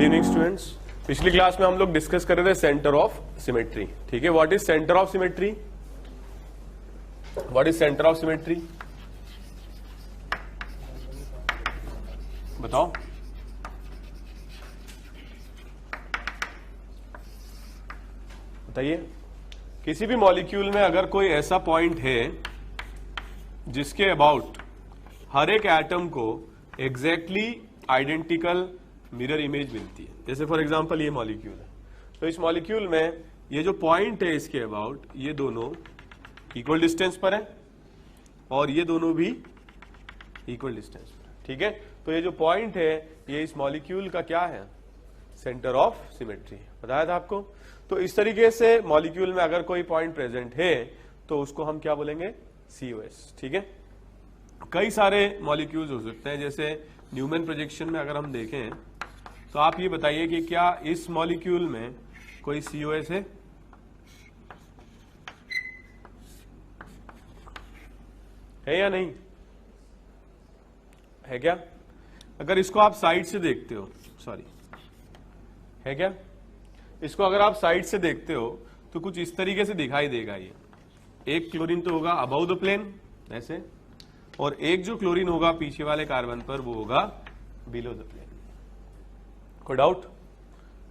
Evening students. पिछली class में हम लोग डिस्कस कर रहे थे सेंटर ऑफ सिमेट्री। ठीक है, what is centre of symmetry? What is centre of symmetry? बताओ। बताइए। किसी भी मॉलिक्यूल में अगर कोई ऐसा पॉइंट है जिसके अबाउट हर एक एटम को एग्जैक्टली आइडेंटिकल मिरर इमेज मिलती है, जैसे फॉर एग्जांपल ये मॉलिक्यूल है, तो इस मॉलिक्यूल में ये जो पॉइंट है इसके अबाउट ये दोनों इक्वल डिस्टेंस पर है और ये दोनों भी इक्वल डिस्टेंस पर है। ठीक है, तो ये जो पॉइंट है ये इस मॉलिक्यूल का क्या है? Centre of symmetry. बताया था आपको। तो इस तरीके से मॉलिक्यूल में अगर कोई पॉइंट प्रेजेंट है तो उसको हम क्या बोलेंगे? COS। ठीक है, कई सारे मॉलिक्यूल्स हो सकते हैं, जैसे न्यूमैन प्रोजेक्शन में अगर हम देखें तो आप ये बताइए कि क्या इस मॉलिक्यूल में कोई COS है या नहीं है? क्या अगर इसको आप साइड से देखते हो, सॉरी, है क्या? इसको अगर आप साइड से देखते हो तो कुछ इस तरीके से दिखाई देगा। ये एक क्लोरीन तो होगा अबव द प्लेन ऐसे, और एक जो क्लोरीन होगा पीछे वाले कार्बन पर वो होगा बिलो द प्लेन। कोई डाउट?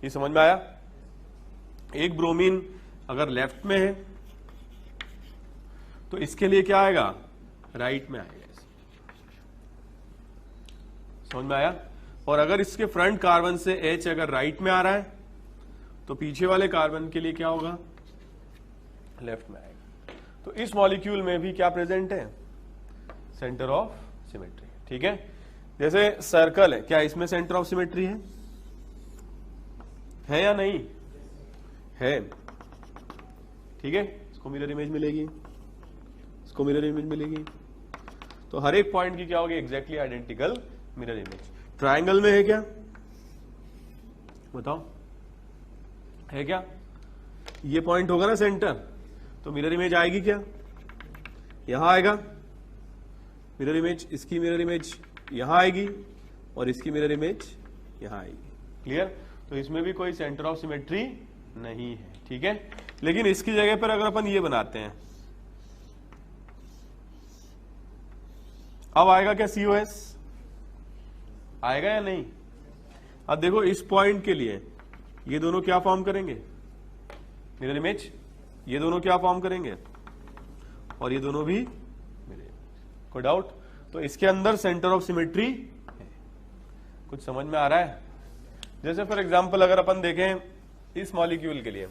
ये समझ में आया? एक ब्रोमीन अगर लेफ्ट में है तो इसके लिए क्या आएगा? राइट में आएगा। समझ में आया? और अगर इसके फ्रंट कार्बन से H अगर राइट में आ रहा है तो पीछे वाले कार्बन के लिए क्या होगा? लेफ्ट में आएगा। तो इस मॉलिक्यूल में भी क्या प्रेजेंट है? Centre of symmetry. ठीक है, जैसे सर्कल है, क्या इसमें सेंटर ऑफ सिमेट्री है या नहीं है? ठीक है, इसको मिरर इमेज मिलेगी, इसको मिरर इमेज मिलेगी, तो हर एक पॉइंट की क्या होगी? Exactly identical mirror image. Triangle में है क्या? बताओ, है क्या? ये पॉइंट होगा ना सेंटर, तो मिरर इमेज आएगी क्या? यहां आएगा मिरर इमेज, इसकी मिरर इमेज यहां आएगी और इसकी मिरर इमेज यहां आएगी। क्लियर? तो इसमें भी कोई सेंटर ऑफ सिमेट्री नहीं है। ठीक है, लेकिन इसकी जगह पर अगर अपन ये बनाते हैं, अब आएगा क्या? COS आएगा या नहीं? अब देखो, इस पॉइंट के लिए ये दोनों क्या फॉर्म करेंगे? Mirror image. ये दोनों क्या फॉर्म करेंगे? और ये दोनों भी मिरर इमेज। कोई डाउट? तो इसके अंदर सेंटर ऑफ सिमेट्री है। कुछ समझ में आ रहा है? जैसे फॉर एग्जांपल अगर अपन देखें इस मॉलिक्यूल के लिए,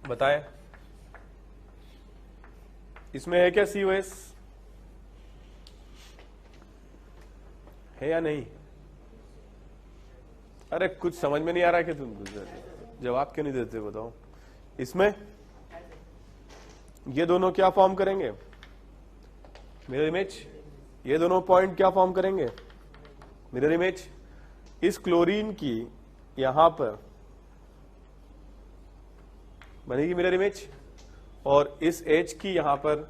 बताएं इसमें है क्या COS? है या नहीं? अरे कुछ समझ में नहीं आ रहा है कि तुम जवाब क्यों नहीं देते? बताओ। इसमें ये दोनों क्या फॉर्म करेंगे? Mirror image. ये दोनों पॉइंट क्या फॉर्म करेंगे? Mirror image. इस क्लोरीन की यहां पर बनेगी मिरर इमेज और इस H की यहां पर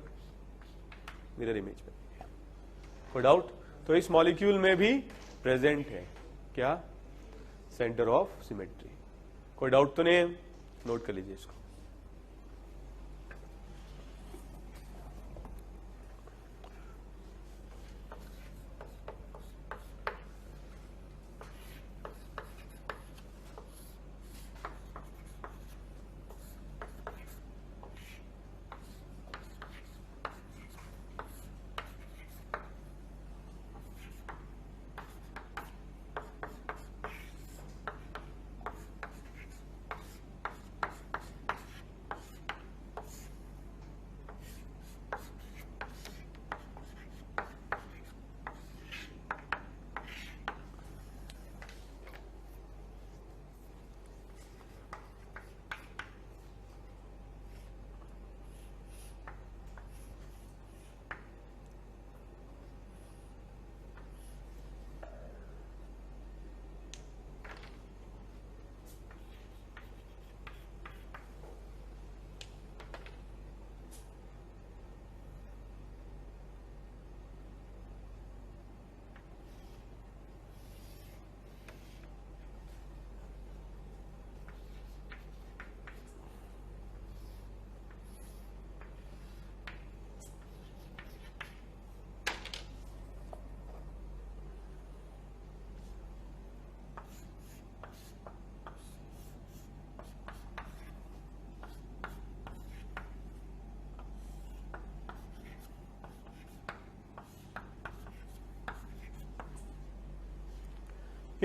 मिरर इमेज बनेगी। कोई डाउट? तो इस मॉलिक्यूल में भी प्रेजेंट है क्या? Centre of symmetry. कोई डाउट तो नहीं है? नोट कर लीजिए इसको।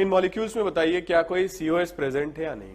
इन मॉलिक्यूल्स में बताइए क्या कोई COS प्रेजेंट है या नहीं।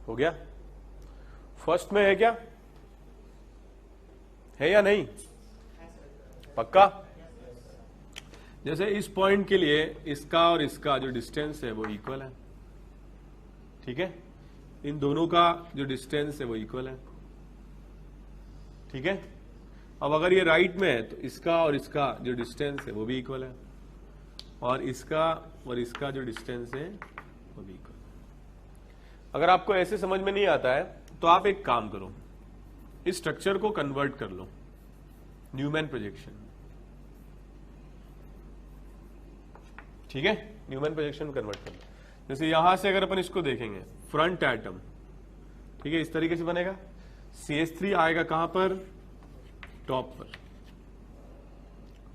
हो गया? फर्स्ट में है क्या? है या नहीं? पक्का? जैसे इस पॉइंट के लिए इसका और इसका जो डिस्टेंस है वो इक्वल है, ठीक है? इन दोनों का जो डिस्टेंस है वो इक्वल है, ठीक है? अब अगर ये राइट में है तो इसका और इसका जो डिस्टेंस है वो भी इक्वल है, और इसका जो डिस्टेंस है वो भी इक्वल। अगर आपको ऐसे समझ में नहीं आता है तो आप एक काम करो, इस स्ट्रक्चर को कन्वर्ट कर लो न्यूमैन प्रोजेक्शन, ठीक है? न्यूमैन प्रोजेक्शन कन्वर्ट कर लो। जैसे यहां से अगर अपन इसको देखेंगे, फ्रंट एटम, ठीक है, इस तरीके से बनेगा। CH3 आएगा कहां पर? टॉप पर,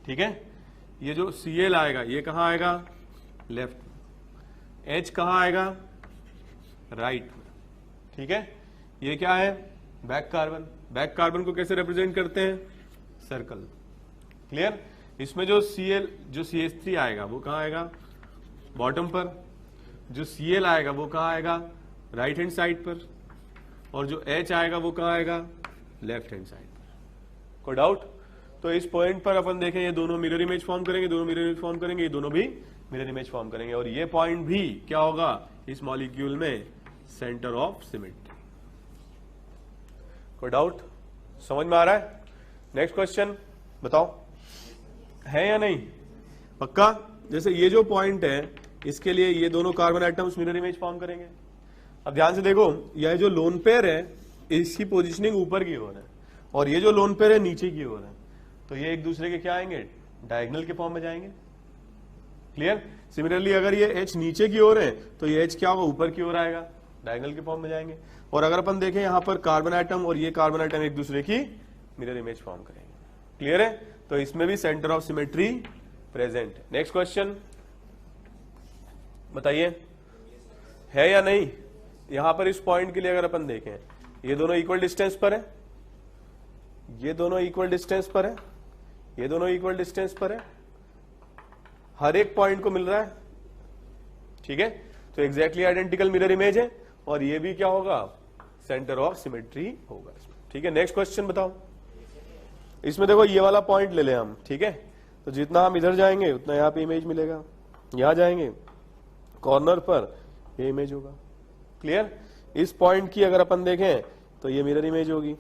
ठीक है? ये जो Cl आएगा ये कहां आएगा? लेफ्ट में। H कहां आएगा? राइट में, ठीक है? ये क्या है? Back carbon. बैक कार्बन को कैसे रिप्रेजेंट करते हैं? सर्कल। क्लियर? इसमें जो CH3 आएगा वो कहां आएगा? बॉटम पर। जो Cl आएगा वो कहां आएगा? राइट हैंड साइड पर। और जो H आएगा वो कहां आएगा? लेफ्ट हैंड साइड पर। कोई डाउट? तो इस पॉइंट पर अपन देखें, ये दोनों मिरर इमेज फॉर्म करेंगे, दोनों मिरर इमेज फॉर्म करेंगे, ये दोनों भी मिरर इमेज फॉर्म करेंगे, और ये पॉइंट भी क्या होगा इस मॉलिक्यूल में? Centre of symmetry. कोई डाउट? समझ में आ रहा है? नेक्स्ट क्वेश्चन बताओ, है या नहीं? पक्का? जैसे ये जो पॉइंट है इसके लिए ये दोनों carbon atoms mirror image form करेंगे। अब ध्यान से देखो, यह जो लोन पेयर है इसकी पोजीशनिंग ऊपर की ओर है, और ये जो लोन पेयर है नीचे की ओर है, तो ये एक दूसरे के क्या आएंगे? डायगोनल के फॉर्म में जाएंगे। क्लियर? सिमिलरली अगर ये H नीचे की ओर है तो ये H क्या होगा? ऊपर की ओर आएगा, डायगोनल के फॉर्म में जाएंगे। और अगर अपन देखें यहां पर कार्बन एटम और ये कार्बन एटम एक दूसरे की मिरर इमेज फॉर्म करेंगे। क्लियर है? तो इसमें भी centre of symmetry present. Next question बताइए, है या नहीं? यहां पर इस पॉइंट के लिए अगर अपन देखें, ये दोनों इक्वल डिस्टेंस पर है, ये दोनों इक्वल डिस्टेंस पर है, ये दोनों इक्वल डिस्टेंस पर है, हर एक पॉइंट को मिल रहा है, ठीक है? तो एग्जैक्टली आइडेंटिकल मिरर इमेज है, और ये भी क्या होगा? सेंटर ऑफ सिमेट्री होगा इसमें, ठीक है? नेक्स्ट क्वेश्चन बताओ। इसमें देखो ये वाला पॉइंट ले ले हम, ठीक है? तो जितना हम इधर जाएंगे उतना यहाँ पे इमेज मिलेगा, यहां जाएंगे कॉर्नर पर ये इमेज होगा। क्लियर? इस पॉइंट की अगर अपन देखें तो ये मिरर इमेज होगी।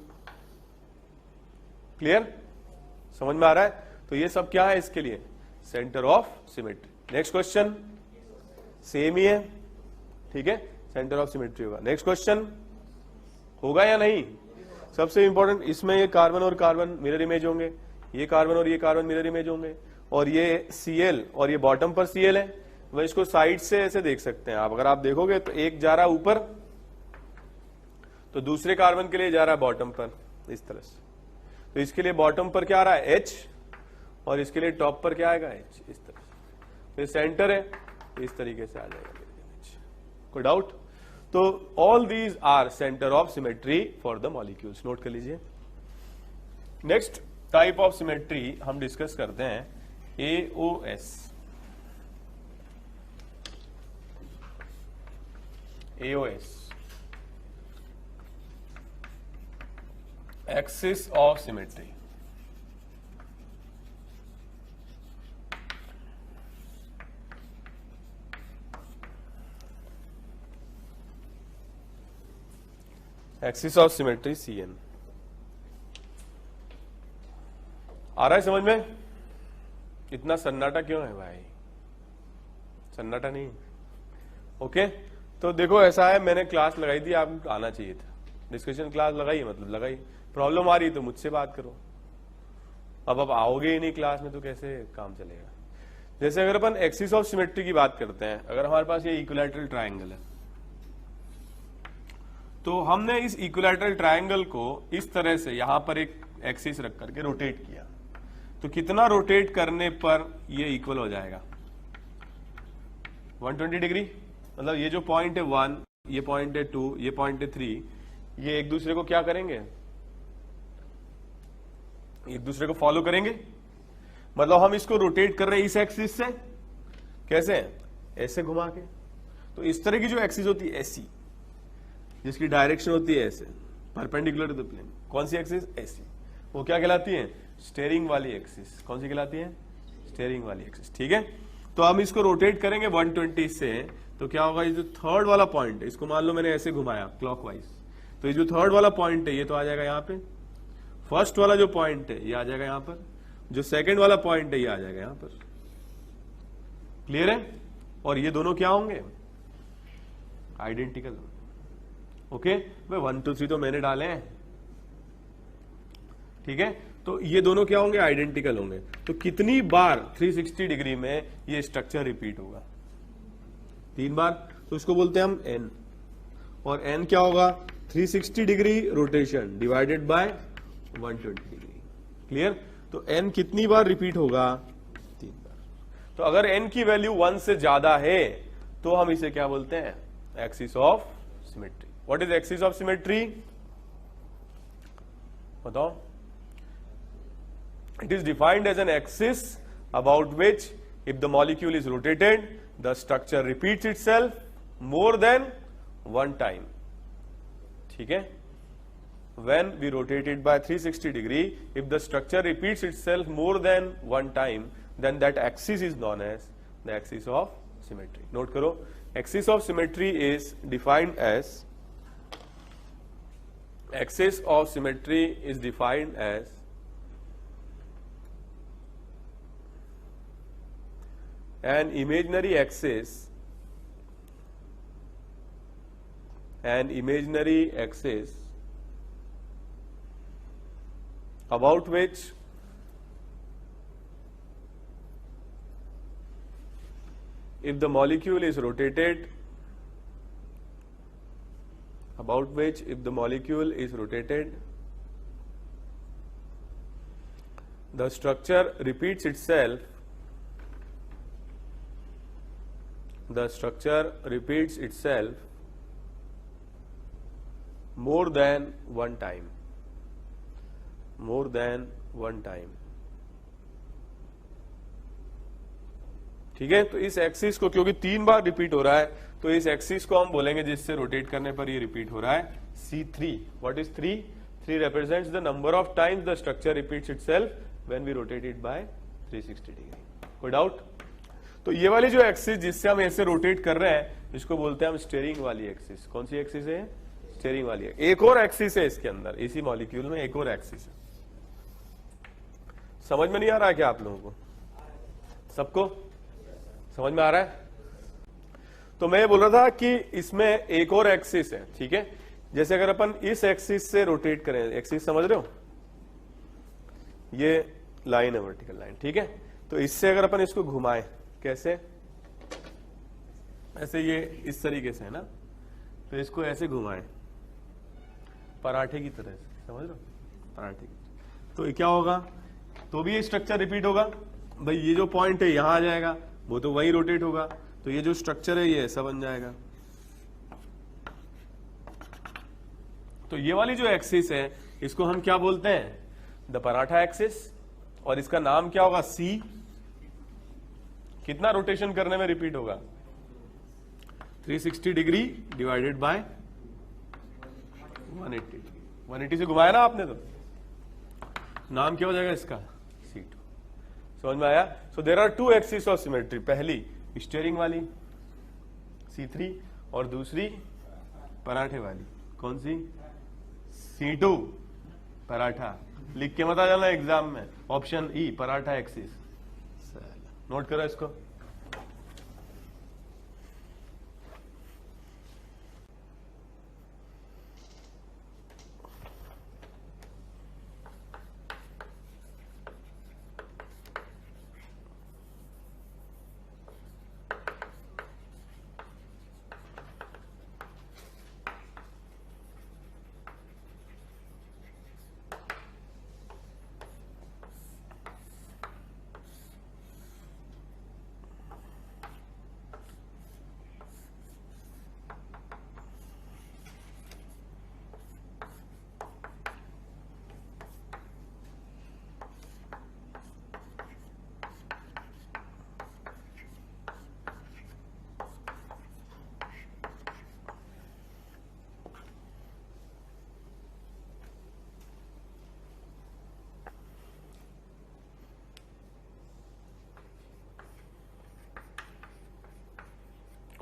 क्लियर? समझ में आ रहा है? तो ये सब क्या है इसके लिए? Centre of symmetry. Next question same ही है, ठीक है? सेंटर ऑफ सिमेट्री होगा। नेक्स्ट क्वेश्चन होगा या नहीं? सबसे इंपॉर्टेंट, इसमें ये कार्बन और कार्बन मिरर इमेज होंगे, ये कार्बन और ये कार्बन मिरर इमेज होंगे, और ये Cl और ये बॉटम पर Cl है। वह इसको साइड से ऐसे देख सकते हैं आप। अगर आप देखोगे तो एक जा रहा है ऊपर, तो दूसरे कार्बन के लिए जा रहा है बॉटम पर, इस तरह से। तो इसके लिए बॉटम पर क्या आ रहा है? H, और इसके लिए टॉप पर क्या आएगा? H, इस तरह से। तो ये सेंटर है, इस तरीके से आ जाएगा। कोई डाउट? तो all these are centre of symmetry for the molecules. Note कर लीजिए। नेक्स्ट टाइप ऑफ सिमेट्री हम डिस्कस करते हैं AOS। AOS, axis of symmetry. Axis of symmetry CN। आ रहा है समझ में? इतना सन्नाटा क्यों है भाई? सन्नाटा नहीं। ओके, तो देखो ऐसा है, मैंने क्लास लगाई थी, आपको आना चाहिए था। डिस्कशन क्लास लगाई, मतलब लगाई। प्रॉब्लम आ रही तो मुझसे बात करो। अब आओगे ही नहीं क्लास में तो कैसे काम चलेगा? जैसे अगर अपन एक्सिस ऑफ सिमेट्री की बात करते हैं, अगर हमारे पास ये इक्विलैटरल ट्रायंगल है, तो हमने इस इक्विलैटरल ट्रायंगल को इस तरह से यहां पर एक एक्सिस रख करके रोटेट किया, तो कितना रोटेट करने पर ये इक्वल हो जाएगा? 120 डिग्री। मतलब ये जो पॉइंट है 1, ये पॉइंट है 2, ये पॉइंट है 3, ये एक दूसरे को क्या करेंगे? एक दूसरे को फॉलो करेंगे। मतलब हम इसको रोटेट कर रहे हैं इस एक्सिस से, कैसे? ऐसे घुमा के। तो इस तरह की जो एक्सिस होती है ऐसी, जिसकी डायरेक्शन होती है ऐसे, परपेंडिकुलर टू द प्लेन, कौन सी एक्सिस? ऐसी, वो क्या कहलाती है? स्टेयरिंग वाली एक्सिस। कौन सी कहलाती है? स्टेयरिंग वाली एक्सिस। ठीक है, तो हम इसको रोटेट करेंगे 120 से, तो क्या होगा? ये जो थर्ड वाला पॉइंट है, इसको मान लो मैंने ऐसे घुमाया क्लॉकवाइज, तो ये जो थर्ड वाला पॉइंट है ये तो आ जाएगा यहाँ पे, फर्स्ट वाला जो पॉइंट है ये आ जाएगा यहाँ पर, जो सेकंड वाला पॉइंट है ये आ जाएगा यहाँ पर। क्लियर है? और ये दोनों क्या होंगे? आइडेंटिकल। ओके, भाई 1 2 3 तो मैंने डाले हैं, ठीक है, तो ये दोनों क्या होंगे? आइडेंटिकल होंगे। तो कितनी बार 360 डिग्री में ये स्ट्रक्चर रिपीट होगा? 3 बार। तो इसको बोलते हैं हम n, और n क्या होगा? 360 degree rotation divided by 120 degree. Clear? तो n कितनी बार रिपीट होगा? 3 बार। तो अगर n की वैल्यू 1 से ज्यादा है तो हम इसे क्या बोलते हैं? Axis of symmetry. What is axis of symmetry? बताओ। It is defined as an axis about which, if the molecule is rotated, the structure repeats itself more than one time. ठीक है? When we rotate it by 360 degree, if the structure repeats itself more than one time, then that axis is known as the axis of symmetry. Note करो, axis of symmetry is defined as an imaginary axis about which if the molecule is rotated, the structure repeats itself more than one time. ठीक है, तो इस axis को क्योंकि 3 बार repeat हो रहा है, तो इस एक्सिस को हम बोलेंगे जिससे रोटेट करने पर ये रिपीट हो रहा है, C3। What is 3? 3 represents the number of times the structure repeats itself when we rotate it by 360 degree. कोई डाउट? तो ये वाली जो एक्सिस जिससे हम ऐसे रोटेट कर रहे हैं, इसको बोलते हैं हम स्टीयरिंग वाली एक्सिस। कौन सी एक्सिस है? स्टीयरिंग वाली है। एक और एक्सिस है इसके अंदर, इसी मॉलिक्यूल में एक और एक्सिस है। समझ में नहीं आ रहा है क्या आप लोगों को? सबको समझ में आ रहा है? तो मैं बोल रहा था कि इसमें एक और एक्सिस है, ठीक है। जैसे अगर अपन इस एक्सिस से रोटेट करें, एक्सिस समझ रहे हो, ये लाइन है, वर्टिकल लाइन, ठीक है। तो इससे अगर अपन इसको घुमाएं, कैसे? ऐसे, ये इस तरीके से है ना, तो इसको ऐसे घुमाएं पराठे की तरह से, समझ रहे हो, पराठे की। तो ये क्या होगा? तो भी ये स्ट्रक्चर रिपीट होगा। भाई ये जो पॉइंट है यहां आ जाएगा, वो तो वही रोटेट होगा, तो ये जो स्ट्रक्चर है ये ऐसा बन जाएगा। तो ये वाली जो एक्सिस है इसको हम क्या बोलते हैं? The paratha axis. और इसका नाम क्या होगा? सी। कितना रोटेशन करने में रिपीट होगा? 360 डिग्री डिवाइडेड बाय 180। 180 से घुमाया ना आपने, तो नाम क्या हो जाएगा इसका? C2। समझ में आया? So there are two axis of symmetry, पहली स्टीयरिंग वाली C3 और दूसरी पराठे वाली, कौन सी? C2 पराठा। लिख के मत आ जाना एग्जाम में, option E paratha axis. Note करो इसको।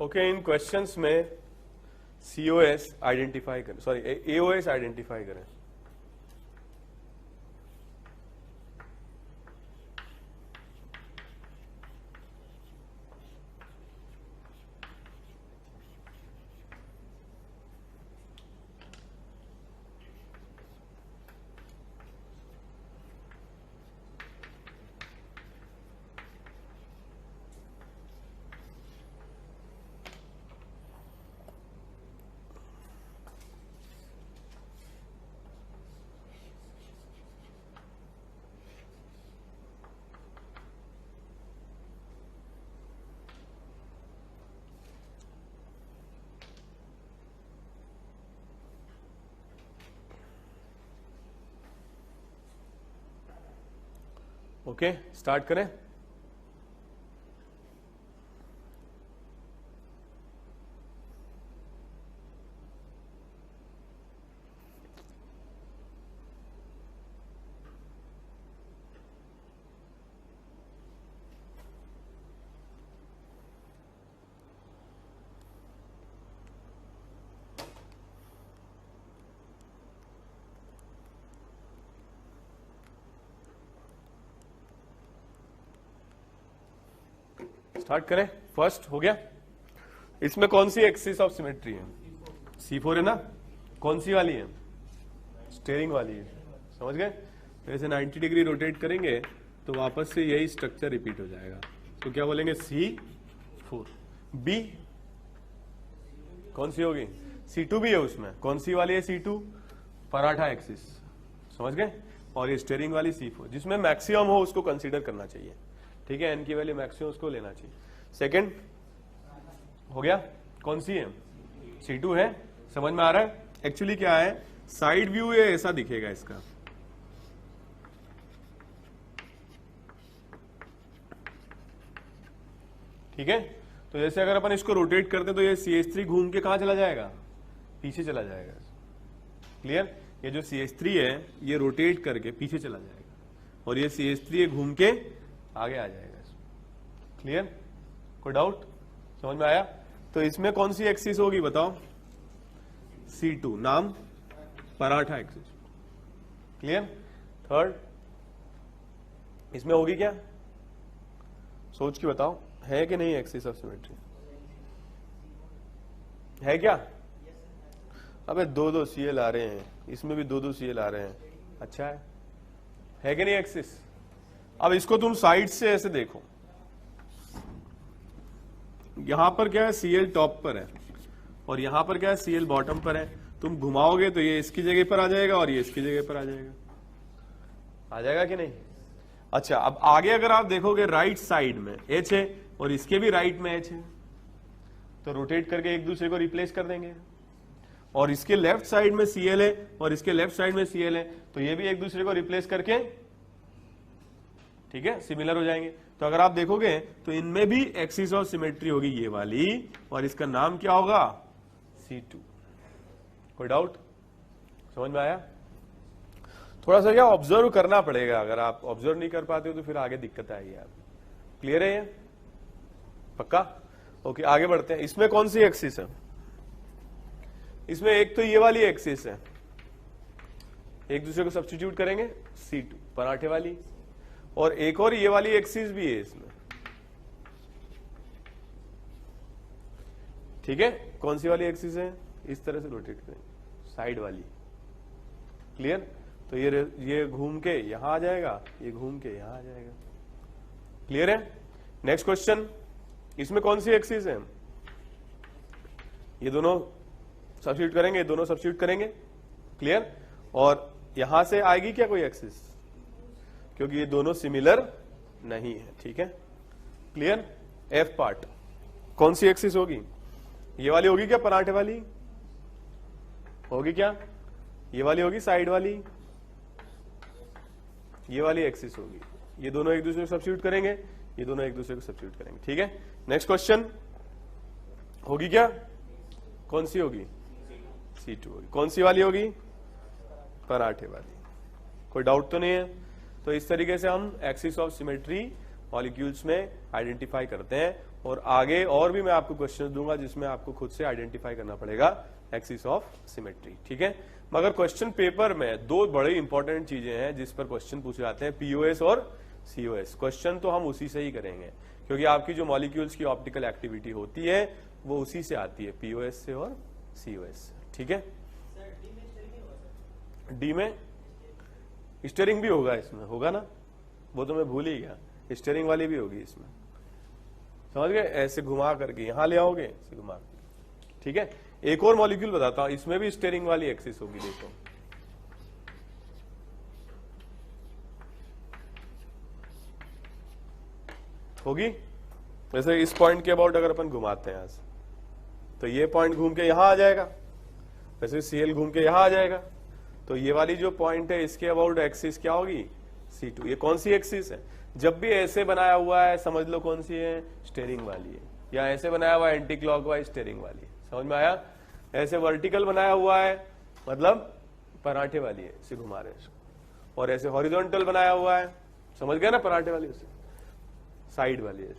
ओके, इन क्वेश्चंस में COS आइडेंटिफाई करें, सॉरी AOS आइडेंटिफाई करें। ओके, स्टार्ट करें। स्टार्ट करें। फर्स्ट हो गया। इसमें कौन सी एक्सिस ऑफ सिमेट्री है? C4 है ना। कौन सी वाली है? स्टीयरिंग वाली है। समझ गए? तो ऐसे 90 डिग्री रोटेट करेंगे तो वापस से यही स्ट्रक्चर रिपीट हो जाएगा। तो क्या बोलेंगे? C4। B कौन सी होगी? C2 भी है उसमें। कौन सी वाली है C2? पराठा एक्सिस। समझ गए? और ये स्टीयरिंग वाली C4, जिसमें मैक्सिमम हो उसको कंसीडर करना चाहिए। ठीक है, n की वैल्यू मैक्सिमम उसको लेना चाहिए। सेकंड हो गया। कौन सी है? C2 है। समझ में आ रहा है? एक्चुअली क्या है, साइड व्यू ये ऐसा दिखेगा इसका। ठीक है, तो जैसे अगर अपन इसको रोटेट करते हैं तो ये CH3 घूम के कहां चला जाएगा? पीछे चला जाएगा। क्लियर? ये जो CH3 है ये रोटेट करके पीछे चला जाएगा और ये CH3 घूम के आगे आ जाएगा। क्लियर? कोई डाउट? समझ में आया? तो इसमें कौन सी एक्सिस होगी बताओ? C2, नाम पराठा एक्सिस। क्लियर? थर्ड इसमें होगी क्या? सोच के बताओ, है कि नहीं एक्सिस ऑफ सिमेट्री? है क्या? अबे दो CL आ रहे हैं, इसमें भी दो CL आ रहे हैं। अच्छा है कि नहीं एक्सिस? अब इसको तुम साइड से ऐसे देखो, यहां पर क्या है? CL टॉप पर है और यहां पर क्या है? CL बॉटम पर है। तुम घुमाओगे तो ये इसकी जगह पर आ जाएगा और ये इसकी जगह पर आ जाएगा। आ जाएगा कि नहीं? अच्छा, अब आगे अगर आप देखोगे राइट साइड में H है और इसके भी राइट में H है, तो रोटेट करके एक दूसरे को रिप्लेस कर देंगे। और इसके लेफ्ट साइड में CL है और इसके लेफ्ट साइड में CL है, तो ये भी एक दूसरे को रिप्लेस करके, ठीक है, सिमिलर हो जाएंगे। तो अगर आप देखोगे तो इनमें भी एक्सिस ऑफ सिमेट्री होगी ये वाली, और इसका नाम क्या होगा? C2। कोई डाउट? समझ में आया? थोड़ा सा क्या ऑब्जर्व करना पड़ेगा, अगर आप ऑब्जर्व नहीं कर पाते हो तो फिर आगे दिक्कत आएगी। आप क्लियर है? ये पक्का? ओके, आगे बढ़ते हैं। इसमें कौन सी एक्सिस है? इसमें एक तो ये वाली एक्सिस है, एक दूसरे को सब्स्टिट्यूट करेंगे, C2 पराठे वाली, और एक और ये वाली एक्सिस भी है इसमें। ठीक है, कौन सी वाली एक्सिस है? इस तरह से रोटेट करेंगे, साइड वाली। क्लियर? तो ये घूम के यहां आ जाएगा, ये घूम के यहां आ जाएगा। क्लियर है? नेक्स्ट क्वेश्चन, इसमें कौन सी एक्सिस है? ये दोनों सब्स्टिट्यूट करेंगे, ये दोनों सब्स्टिट्यूट करेंगे। क्लियर? और यहां से आएगी क्या कोई एक्सिस? क्योंकि ये दोनों सिमिलर नहीं है। ठीक है? क्लियर? F पार्ट कौन सी एक्सिस होगी? ये वाली होगी क्या? पराठे वाली होगी क्या? ये वाली होगी साइड वाली? ये वाली एक्सिस होगी। ये दोनों एक दूसरे को सब्स्टिट्यूट करेंगे, ये दोनों एक दूसरे को सब्स्टिट्यूट करेंगे। ठीक है? नेक्स्ट क्वेश्चन होगी क्या? कौन सी होगी? C2 होगी। कौन सी वाली होगी? पराठे वाली। कोई डाउट तो नहीं है? तो इस तरीके से हम एक्सिस ऑफ सिमेट्री मॉलिक्यूल्स में आइडेंटिफाई करते हैं और आगे और भी मैं आपको क्वेश्चन दूंगा जिसमें आपको खुद से आइडेंटिफाई करना पड़ेगा एक्सिस ऑफ सिमेट्री, ठीक है। मगर क्वेश्चन पेपर में दो बड़े इंपॉर्टेंट चीजें हैं जिस पर क्वेश्चन पूछे जाते हैं, पीओएस और सीओएस। क्वेश्चन तो हम उसी से ही करेंगे क्योंकि आपकी जो मॉलिक्यूल्स की ऑप्टिकल एक्टिविटी होती है वो उसी से आती है, पीओएस से और सीओएस से, ठीक है। डी में स्टीयरिंग भी होगा, इसमें होगा ना, वो तो मैं भूल ही गया, स्टीयरिंग वाली भी होगी इसमें, समझ गए। ऐसे घुमा करके यहां ले आओगे, ऐसे घुमा करके, ठीक है। एक और मॉलिक्यूल बताता हूं, इसमें भी स्टीयरिंग वाली एक्सिस होगी, देखो होगी। वैसे इस पॉइंट के अबाउट अगर अपन घुमाते हैं यहां से तो ये पॉइंट घूम के यहां आ जाएगा, वैसे सीएल घूम के यहां आ जाएगा, तो ये वाली जो पॉइंट है इसके अबाउट एक्सिस क्या होगी, C2। ये कौन सी एक्सिस है, जब भी ऐसे बनाया हुआ है समझ लो कौन सी है, स्टीयरिंग वाली है, या ऐसे बनाया हुआ है एंटी क्लॉकवाइज स्टीयरिंग वाली है, समझ में आया। ऐसे वर्टिकल बनाया हुआ है मतलब पराठे वाली है, इसे घुमा रहे हैं इसको, और ऐसे हॉरिजॉन्टल बनाया हुआ है, समझ गए ना, पराठे वाली, उसे साइड वाली है।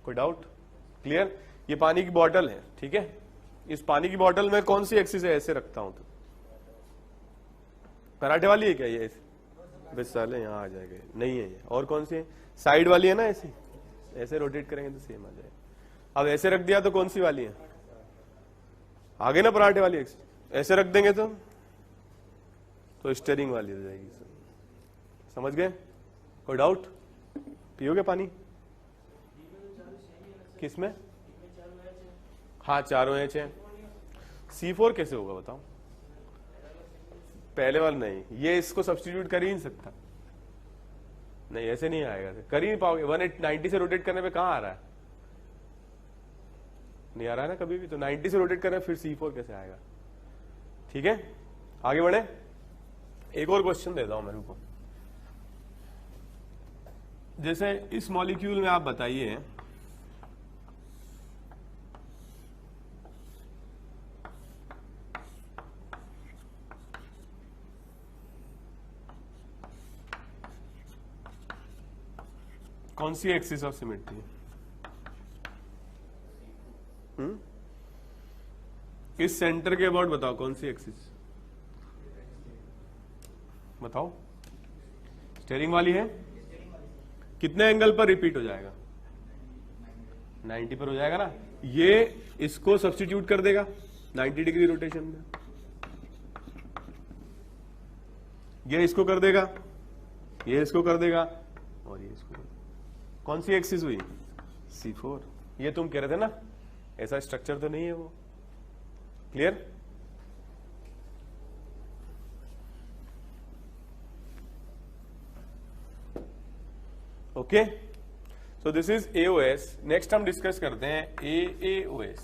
कोई डाउट, क्लियर। ये पानी की बॉटल है, ठीक है। इस पानी की बॉटल में कौन सी एक्सिस है, ऐसे रखता हूं तो पराठे वाली है क्या ये, बस साले यहाँ आ जाएगा, नहीं है ये। और कौन सी है, साइड वाली है ना, ऐसी ऐसे रोटेट करेंगे तो सेम आ जाएगा। अब ऐसे रख दिया तो कौन सी वाली है, आगे ना पराठे वाली एक्सिस, ऐसे रख देंगे तो स्टीयरिंग वाली हो जाएगी, समझ गए। कोई डाउट, पियोगे पानी किसमें, हाँ चारों एच है। C4 कैसे होगा बताओ, पहले वाला नहीं, ये इसको सब्स्टिट्यूट कर ही नहीं सकता, नहीं ऐसे नहीं आएगा, कर ही नहीं पाओगे। 190 से रोटेट करने पे कहां आ रहा है, नहीं आ रहा है ना कभी भी, तो 90 से रोटेट करने फिर C4 कैसे आएगा, ठीक है। आगे बढ़े, एक और क्वेश्चन देता हूं मेरे को। जैसे इस मॉलिक्यूल में आप बताइए कौन सी एक्सिस ऑफ सिमेट्री है, इस सेंटर के अबाउट बताओ कौन सी एक्सिस, बताओ। स्टीयरिंग वाली है, कितने एंगल पर रिपीट हो जाएगा, 90 पर हो जाएगा ना। ये इसको सब्स्टिट्यूट कर देगा 90 डिग्री रोटेशन में, ये इसको कर देगा, ये इसको कर देगा, और ये इसको कर देगा। कौन सी एक्सिस हुई, C4। ये तुम कह रहे थे ना, ऐसा स्ट्रक्चर तो नहीं है वो, clear. Okay, so this is AOS। Next हम डिस्कस करते हैं AAOS,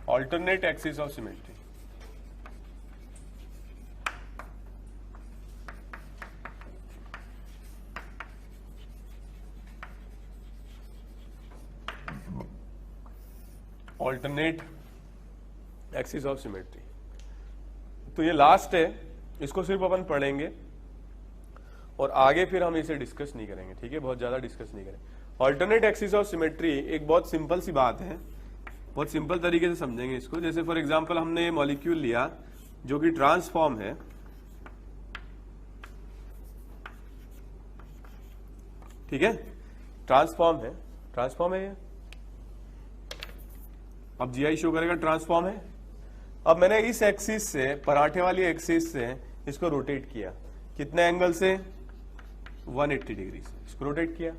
alternate axis of symmetry. Alternate axis of symmetry, तो ये लास्ट है, इसको सिर्फ अपन पढ़ेंगे और आगे फिर हम इसे डिस्कस नहीं करेंगे, ठीक है, बहुत ज्यादा डिस्कस नहीं करेंगे। ऑल्टरनेट एक्सिस ऑफ सिमेट्री एक बहुत सिंपल सी बात है, बहुत सिंपल तरीके से समझेंगे इसको। जैसे फॉर एग्जांपल हमने ये मॉलिक्यूल लिया जो कि ट्रांसफॉर्म है, ठीक है, ट्रांसफॉर्म है ये, अब GI शो करेगा ट्रांसफॉर्म है। अब मैंने इस एक्सिस से, पराठे वाली एक्सिस से इसको रोटेट किया, कितने एंगल से, 180 डिग्री से इसको रोटेट किया।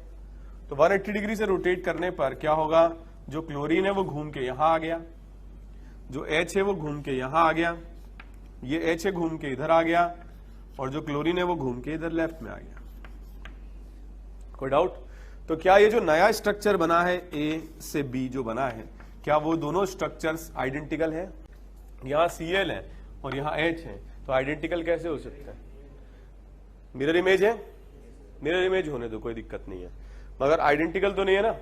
तो 180 डिग्री से रोटेट करने पर क्या होगा, जो क्लोरीन है वो घूम के यहां आ गया, जो H है वो घूम के यहां आ गया, ये H है घूम के इधर आ गया, और जो क्लोरीन है वो घूम के इधर लेफ्ट में आ गया। कोई डाउट। तो क्या ये जो नया स्ट्रक्चर बना है A से B जो बना है, क्या वो दोनों स्ट्रक्चर्स आइडेंटिकल है, यहां Cl है और यहां H है, तो आइडेंटिकल कैसे हो सकता है, मिरर इमेज है, मिरर इमेज होने दो, कोई दिक्कत नहीं है, मगर आइडेंटिकल तो नहीं है ना।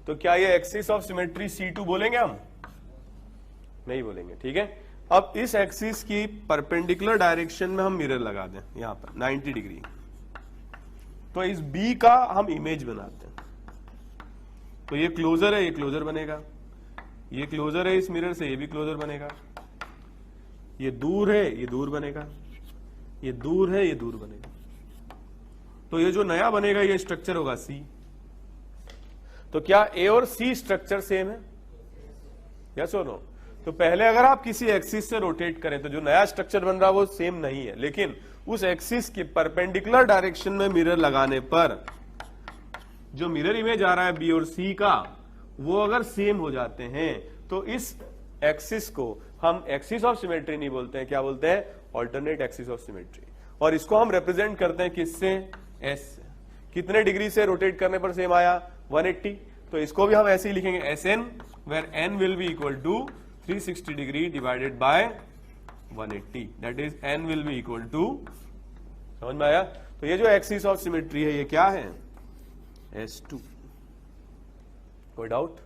तो क्या ये एक्सिस ऑफ सिमेट्री C2 बोलेंगे हम, नहीं बोलेंगे, ठीक है। अब इस एक्सिस की परपेंडिकुलर डायरेक्शन में हम मिरर लगा दें यहां पर 90 डिग्री, तो इस B का हम इमेज बनाते हैं, तो ये क्लोजर है, ये क्लोजर बनेगा, ये क्लोजर है इस मिरर से, ये भी क्लोजर बनेगा, ये दूर है, ये दूर बनेगा, ये दूर है, ये दूर बनेगा। तो ये जो नया बनेगा ये स्ट्रक्चर होगा सी। तो क्या ए और सी स्ट्रक्चर सेम है? यस और नो? तो पहले अगर आप किसी एक्सिस से रोटेट करें तो जो नया स्ट्रक्चर बन रहा है वो सेम नहीं है, लेकिन उस एक्सिस के परपेंडिकुलर डायरेक्शन में मिरर लगाने पर जो मिरर इमेज आ रहा है बी और सी का, वो अगर सेम हो जाते हैं तो इस एक्सिस को हम एक्सिस ऑफ सिमेट्री नहीं बोलते हैं, क्या बोलते हैं? Alternate axis of symmetry. और इसको हम रिप्रेजेंट करते हैं किससे? एस से। कितने डिग्री से रोटेट करने पर सेम आया? 180। तो इसको भी हम ऐसे ही लिखेंगे S N, where N will be equal to 360 degree divided by 180, that is N will be equal to, समझ में आया? तो ये जो एक्सिस ऑफ सिमेट्री है ये क्या है? S2। कोई डाउट?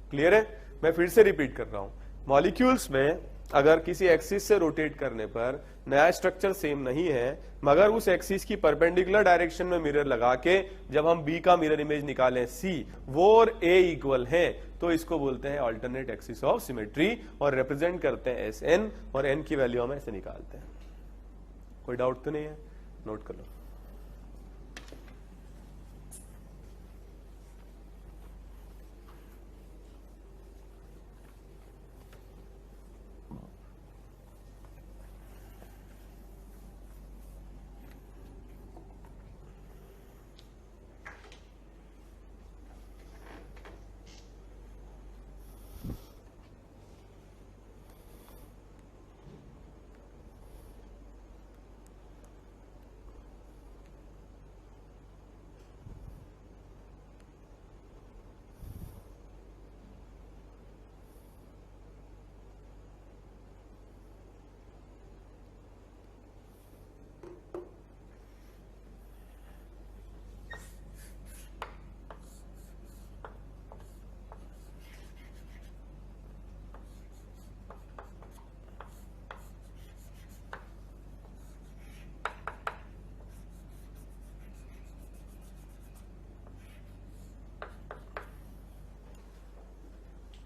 क्लियर है? मैं फिर से रिपीट कर रहा हूं, मॉलिक्यूल्स में अगर किसी एक्सिस से रोटेट करने पर नया स्ट्रक्चर सेम नहीं है, मगर उस एक्सिस की परपेंडिकुलर डायरेक्शन में मिरर लगा के जब हम बी का मिरर इमेज निकालें सी, वो और ए इक्वल है, तो इसको बोलते हैं अल्टरनेट एक्सिस ऑफ सिमेट्री और रिप्रेजेंट करते हैं एस एन, और एन की वैल्यू हम ऐसे निकालते हैं। कोई डाउट तो नहीं है? नोट कर लो।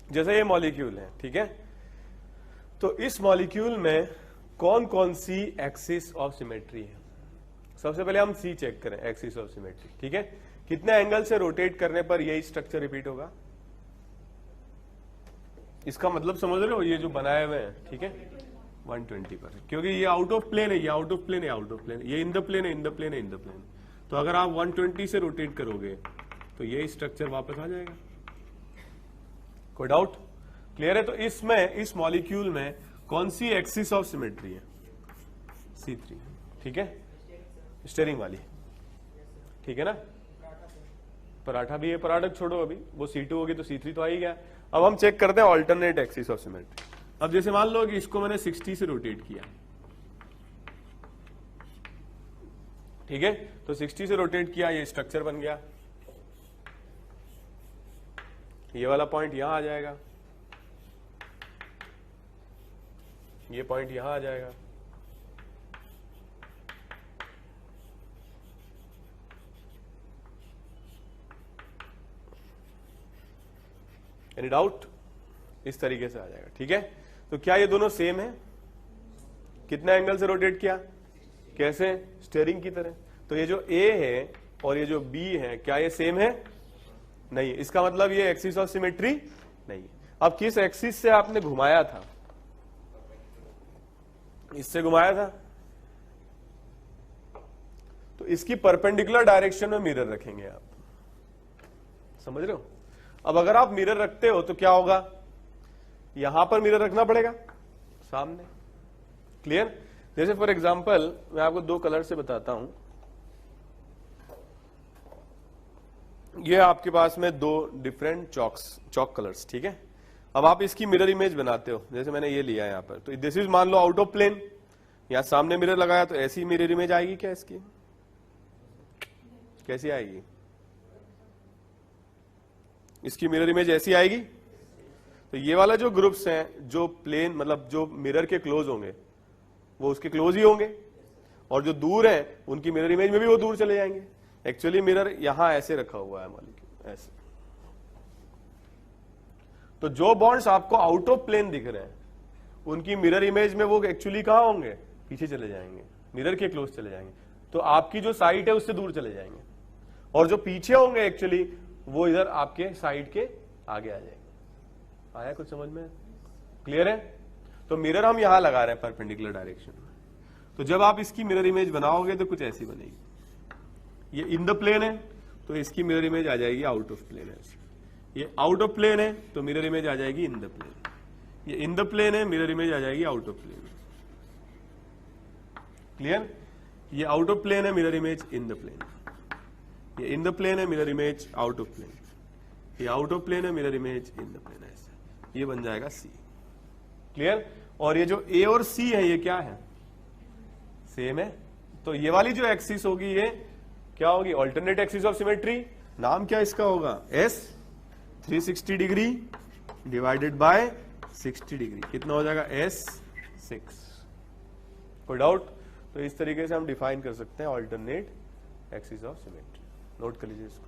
जैसे ये मॉलिक्यूल है, ठीक है, तो इस मॉलिक्यूल में कौन कौन सी एक्सिस ऑफ सिमेट्री है? सबसे पहले हम सी चेक करें, एक्सिस ऑफ सिमेट्री, ठीक है। कितने एंगल से रोटेट करने पर यही स्ट्रक्चर रिपीट होगा? इसका मतलब समझ रहे हो, ये जो बनाए हुए हैं, ठीक है, 120 पर, क्योंकि ये आउट ऑफ प्लेन है, ये आउट ऑफ प्लेन है, आउट ऑफ प्लेन, ये इन द प्लेन है, इन द प्लेन है, इन द प्लेन। तो अगर आप 120 से रोटेट करोगे तो ये स्ट्रक्चर वापस आ जाएगा। कोई डाउट? क्लियर है? तो इसमें, इस मॉलिक्यूल में कौन सी एक्सिस ऑफ सिमेट्री है? C3, ठीक है, स्टेरिंग वाली, ठीक है ना। पराठा भी है, पराठा छोड़ो अभी, वो C2 होगी तो C3 तो आ ही गया। अब हम चेक करते हैं ऑल्टरनेट एक्सिस ऑफ सिमेट्री। अब जैसे मान लो कि इसको मैंने 60 से रोटेट किया, ठीक है, तो 60 से रोटेट किया, ये स्ट्रक्चर बन गया, ये वाला पॉइंट यहां आ जाएगा, ये पॉइंट यहां आ जाएगा, एनी डाउट? इस तरीके से आ जाएगा, ठीक है। तो क्या ये दोनों सेम है? कितने एंगल से रोटेट किया? कैसे? स्टीयरिंग की तरह। तो ये जो A है और ये जो B है, क्या ये सेम है? नहीं। इसका मतलब ये एक्सिस ऑफ सिमेट्री नहीं है। अब किस एक्सिस से आपने घुमाया था? इससे घुमाया था, तो इसकी परपेंडिकुलर डायरेक्शन में मिरर रखेंगे आप, समझ रहे हो। अब अगर आप मिरर रखते हो तो क्या होगा? यहां पर मिरर रखना पड़ेगा सामने, क्लियर। जैसे फॉर एग्जांपल मैं आपको दो कलर से बताता हूं, ये आपके पास में दो डिफरेंट चॉक कलर्स, ठीक है। अब आप इसकी मिरर इमेज बनाते हो, जैसे मैंने ये लिया है यहां पर, तो दिस इज मान लो आउट ऑफ प्लेन, यहां सामने मिरर लगाया, तो ऐसी मिरर इमेज आएगी क्या? इसकी कैसी आएगी? इसकी मिरर इमेज ऐसी आएगी। तो ये वाला जो ग्रुप्स हैं, जो प्लेन मतलब जो मिरर के क्लोज होंगे वो उसके क्लोज ही होंगे, और जो दूर हैं उनकी मिरर इमेज में भी वो दूर चले जाएंगे। एक्चुअली मिरर यहां ऐसे रखा हुआ है मॉलिक्यूल, ऐसे, तो जो बॉन्ड्स आपको आउट ऑफ प्लेन दिख रहे हैं उनकी मिरर इमेज में वो एक्चुअली कहां होंगे, पीछे चले जाएंगे, मिरर के क्लोज चले जाएंगे, तो आपकी जो साइट है उससे दूर चले जाएंगे, और जो पीछे होंगे एक्चुअली वो इधर आपके साइड के आगे आ जाएंगे। आया कुछ समझ में? क्लियर है? तो मिरर हम यहां लगा रहे हैं परपेंडिकुलर डायरेक्शन में। तो जब आप इसकी मिरर इमेज बनाओगे तो कुछ ऐसी बनेगी। ये इन द प्लेन है तो इसकी मिरर इमेज आ जाएगी आउट ऑफ प्लेन है। ये आउट ऑफ प्लेन है तो मिरर इमेज आ जाएगी इन द प्लेन। ये इन द प्लेन है, मिरर इमेज आ जाएगी आउट ऑफ प्लेन। क्लियर? ये आउट ऑफ प्लेन है, mirror image in the plane. ये इन द प्लेन है, mirror image out of plane. ये आउट ऑफ प्लेन है, mirror image in the plane. ऐसा ये बन जाएगा सी। क्लियर? और ये जो ए और सी है ये क्या है, सेम है। तो ये वाली जो एक्सिस होगी ये क्या होगी, ऑल्टरनेट एक्सिस ऑफ सिमेट्री। नाम क्या इसका होगा, S 360 degree divided bye 60 degree, कितना हो जाएगा, एस 6। कोई डाउट? तो इस तरीके से हम डिफाइन कर सकते हैं alternate axis of symmetry. Note कर लीजिए इसको।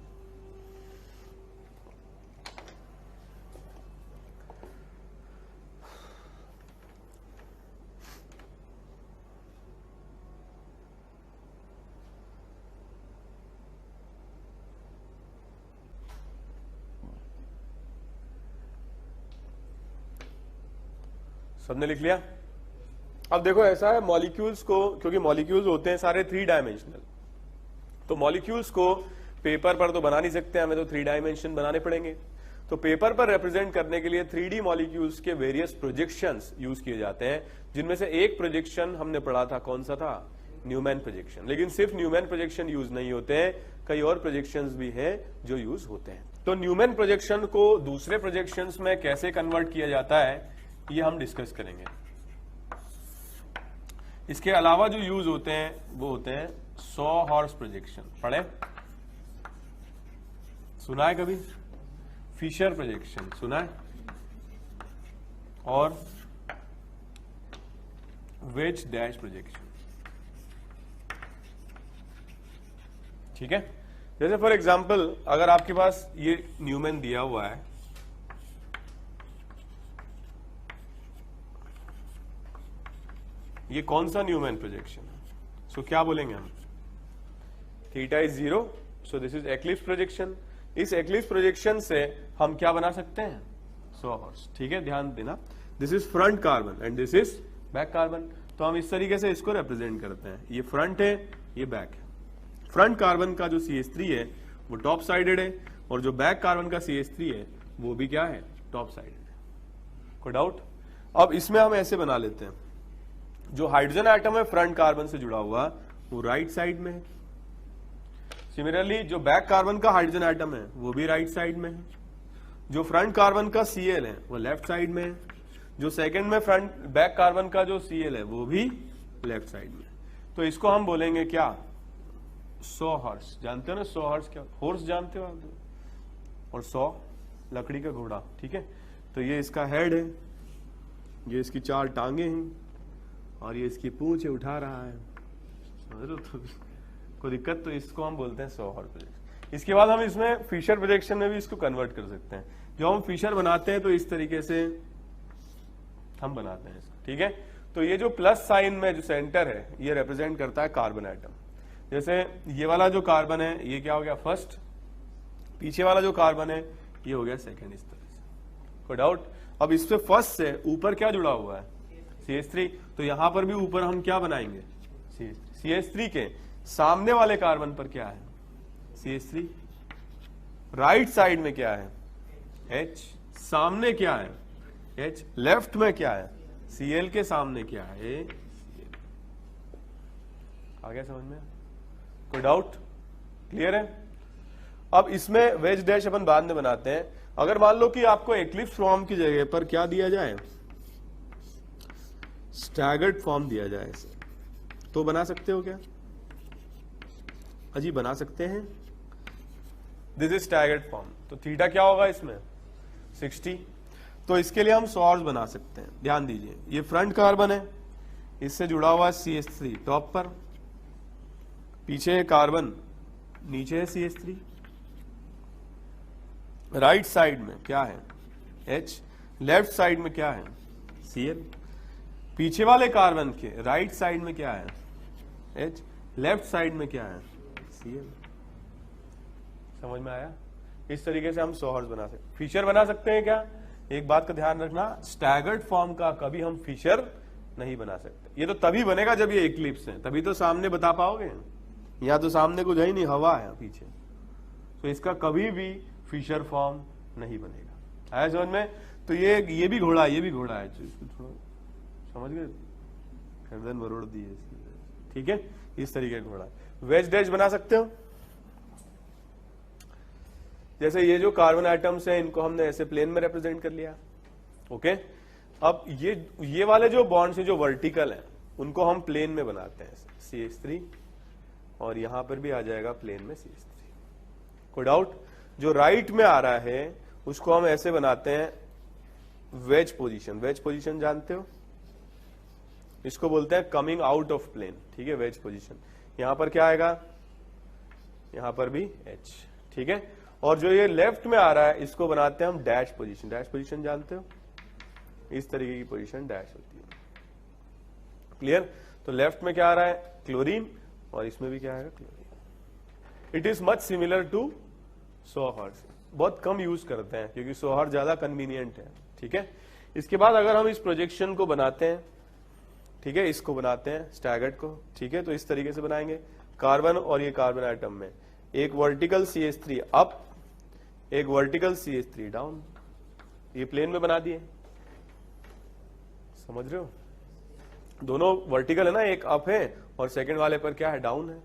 सबने लिख लिया? अब देखो ऐसा है, मॉलिक्यूल्स को, क्योंकि मॉलिक्यूल्स होते हैं सारे 3 डायमेंशनल, तो मॉलिक्यूल्स को पेपर पर तो बना नहीं सकते, हमें तो 3 डायमेंशन बनाने पड़ेंगे। तो पेपर पर रिप्रेजेंट करने के लिए 3D मॉलिक्यूल्स के वेरियस प्रोजेक्शंस यूज किए जाते हैं, जिनमें से एक प्रोजेक्शन हमने पढ़ा था, कौन सा था, न्यूमैन प्रोजेक्शन। लेकिन सिर्फ न्यूमैन प्रोजेक्शन यूज नहीं होते हैं, कई और प्रोजेक्शंस भी हैं जो यूज होते हैं। तो न्यूमैन प्रोजेक्शन को दूसरे प्रोजेक्शंस में कैसे कन्वर्ट किया जाता है ये हम डिस्कस करेंगे। इसके अलावा जो यूज होते हैं वो होते हैं सॉ हॉर्स प्रोजेक्शन। पढ़े? सुना है कभी? फिशर प्रोजेक्शन सुना है? और वेज डैश प्रोजेक्शन। ठीक है? जैसे फॉर एग्जांपल अगर आपके पास ये न्यूमैन दिया हुआ है, ये कौन सा न्यूमैन प्रोजेक्शन है, सो क्या बोलेंगे हम, theta is 0, so this is eclipse projection. इस एक्लिप्स प्रोजेक्शन से हम क्या बना सकते हैं, सॉ हॉर्स। ठीक है, ध्यान देना, this is front carbon and this is back carbon. तो हम इस तरीके से इसको रिप्रेजेंट करते हैं, ये फ्रंट है, ये बैक है। फ्रंट कार्बन का जो CH3 है वो टॉप साइडेड है, और जो बैक कार्बन का CH3 है वो भी क्या है, टॉप साइडेड है। कोई डाउट? अब इसमें हम ऐसे बना लेते हैं, जो हाइड्रोजन एटम है फ्रंट कार्बन से जुड़ा हुआ वो राइट साइड में है। सिमिलरली जो बैक कार्बन का हाइड्रोजन एटम है वो भी राइट साइड में है। जो फ्रंट कार्बन का Cl है वो लेफ्ट साइड में है। जो सेकंड में फ्रंट बैक कार्बन का जो Cl है वो भी लेफ्ट साइड में। तो इसको हम बोलेंगे क्या, सॉ हॉर्स। जानते हो ना सॉ हॉर्स क्या, हॉर्स जानते हो आप? और सॉ लकड़ी का घोड़ा। ठीक है, तो ये इसका हेड है, ये इसकी 4 टांगे हैं, और ये इसकी पूंछ उठा रहा है। तो कोई दिक्कत? तो इसको हम बोलते हैं सॉ हॉर्स प्रोजेक्शन। इसके बाद हम इसमें फिशर प्रोजेक्शन में भी इसको कन्वर्ट कर सकते हैं। जो हम फिशर बनाते हैं तो इस तरीके से हम बनाते हैं इसको। ठीक है, तो ये जो प्लस साइन में जो सेंटर है ये रिप्रेजेंट करता है कार्बन एटम। जैसे ये वाला जो कार्बन है ये क्या हो गया, फर्स्ट। पीछे वाला जो कार्बन है ये हो गया सेकेंड। इस तरह से कोई डाउट? अब इससे फर्स्ट से ऊपर क्या जुड़ा हुआ है, CH3। तो यहां पर भी ऊपर हम क्या बनाएंगे, CH3 के सामने वाले कार्बन पर क्या है, CH3। राइट साइड में क्या है, H। सामने क्या है, H। लेफ्ट में क्या है, Cl के सामने क्या है, Cl। आ गया समझ में? कोई डाउट? क्लियर है? अब इसमें वेज डैश अपन बाद में बनाते हैं। अगर मान लो कि आपको एक्लिप्स फॉर्म की जगह पर क्या दिया जाए, स्टैगर्ड फॉर्म दिया जाए, तो बना सकते हो क्या? अजी बना सकते हैं। दिस इज स्टैगर्ड फॉर्म, तो थीटा क्या होगा इसमें, 60। तो इसके लिए हम सॉर्स बना सकते हैं। ध्यान दीजिए, ये फ्रंट कार्बन है, इससे जुड़ा हुआ है CH3 टॉप पर, पीछे है कार्बन, नीचे है CH3। राइट साइड में क्या है, H, लेफ्ट साइड में क्या है Cl, पीछे वाले कार्बन के राइट साइड में क्या है H, लेफ्ट साइड में क्या है Cl। समझ में आया? इस तरीके से हम सोहर्स बना सकते, फिशर बना सकते हैं क्या? एक बात का ध्यान रखना, स्टैगर्ड फॉर्म का कभी हम फिशर नहीं बना सकते। ये तो तभी बनेगा जब ये इक्लिप्स है, तभी तो सामने बता पाओगे। यहाँ तो सामने कुछ है ही नहीं, हवा है पीछे, तो इसका कभी भी फिशर फॉर्म नहीं बनेगा। आया समझ में? तो ये भी घोड़ा है, ये भी घोड़ा है, इसको थोड़ा समझ गए, गर्दन मरोड़ दी है, ठीक है, इस तरीके का घोड़ा। वेज डैश बना सकते हो, जैसे ये जो कार्बन आइटम्स हैं इनको हमने ऐसे प्लेन में रिप्रेजेंट कर लिया, ओके। अब ये वाले जो बॉन्ड्स हैं जो वर्टिकल हैं उनको हम प्लेन में बनाते हैं, CH3, और यहां पर भी आ जाएगा प्लेन में CH3। कोई डाउट? जो राइट में आ रहा है उसको हम ऐसे बनाते हैं वेज पोजीशन। वेज पोजीशन जानते हो? इसको बोलते हैं कमिंग आउट ऑफ प्लेन, ठीक है, वेज पोजीशन। यहां पर क्या आएगा? यहां पर भी H, ठीक है। और जो ये लेफ्ट में आ रहा है इसको बनाते हैं हम डैश पोजीशन। डैश पोजीशन जानते हो? इस तरीके की पोजीशन डैश होती है, क्लियर? तो लेफ्ट में क्या आ रहा है? क्लोरीन, और इसमें भी क्या आएगा? Chlorine. It is much similar to sawhorse, बहुत कम यूज करते हैं क्योंकि सोहर ज्यादा कन्वीनियंट है, ठीक है। इसके बाद अगर हम इस प्रोजेक्शन को बनाते हैं, ठीक है, इसको बनाते हैं स्टैगर्ड को, ठीक है, तो इस तरीके से बनाएंगे। कार्बन और ये कार्बन आइटम में एक वर्टिकल CH3 अप, एक वर्टिकल CH3 डाउन, ये प्लेन में बना दिए, समझ रहे हो? दोनों वर्टिकल है ना, एक अप है और सेकंड वाले पर क्या है? डाउन है।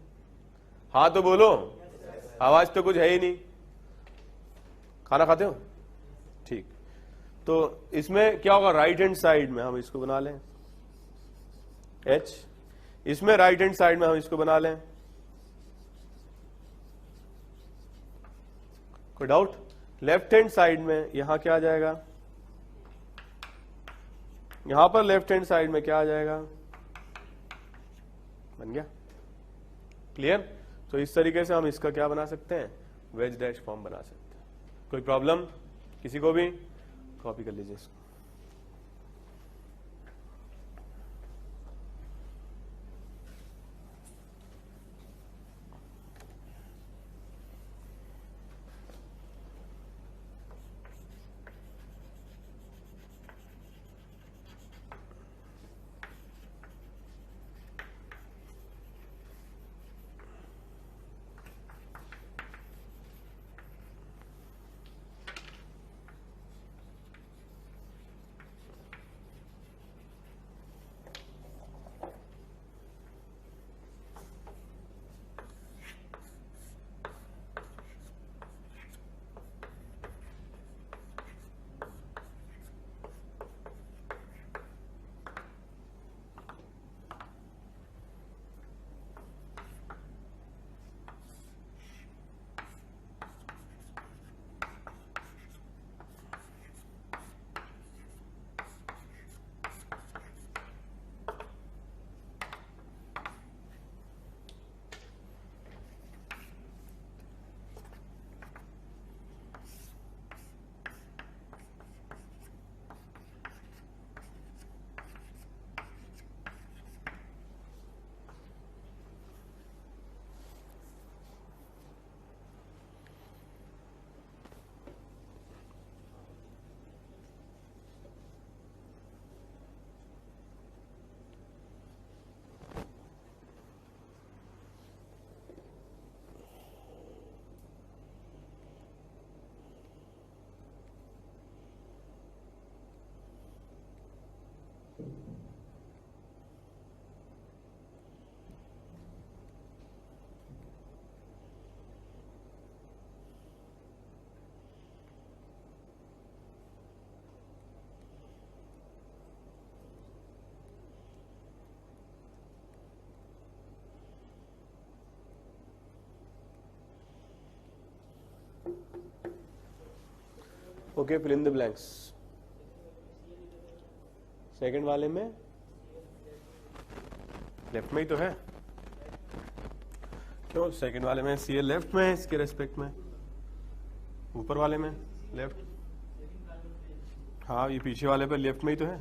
हाँ तो बोलो, आवाज तो कुछ है ही नहीं। खाना खाते हो? ठीक, तो इसमें क्या होगा? राइट हैंड साइड में हम इसको बना लें H, इसमें राइट हैंड साइड में हम इसको बना लें, कोई डाउट? लेफ्ट हैंड साइड में यहां क्या आ जाएगा? यहां पर लेफ्ट हैंड साइड में क्या आ जाएगा? बन गया, क्लियर? तो इस तरीके से हम इसका क्या बना सकते हैं? वेज डैश फॉर्म बना सकते हैं। कोई प्रॉब्लम किसी को भी? कॉपी कर लीजिए इसको। Okay, fill in the blanks. Second वाले में लेफ्ट में ही तो है, क्यों? सेकंड वाले में Cl लेफ्ट में है इसके रेस्पेक्ट में, ऊपर वाले में लेफ्ट। हाँ, ये पीछे वाले पे लेफ्ट में ही तो है,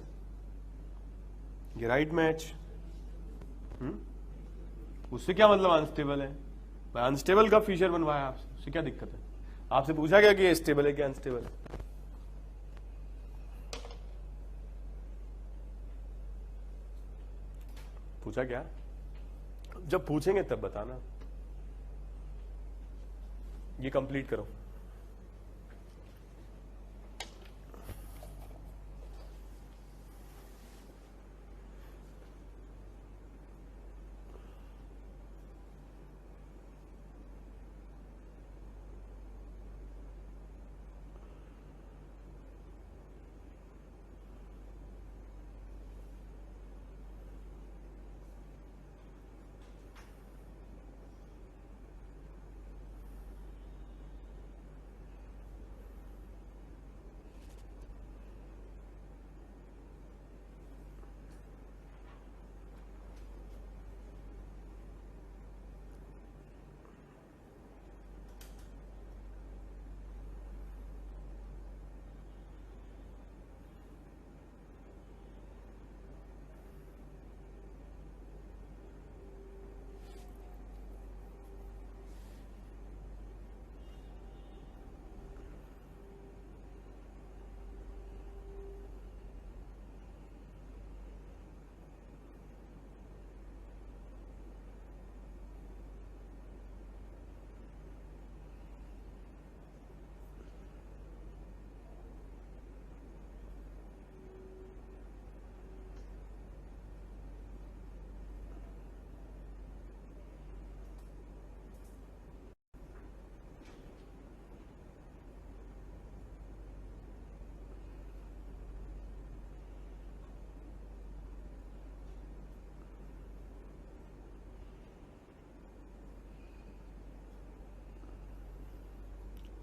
ये राइट में एच। उससे क्या मतलब अनस्टेबल है? भाई अनस्टेबल का फीचर बनवाया आपसे, उससे क्या दिक्कत है? आपसे पूछा गया कि ये स्टेबल है क्या अनस्टेबल है? पूछा क्या? जब पूछेंगे तब बताना। ये कंप्लीट करो।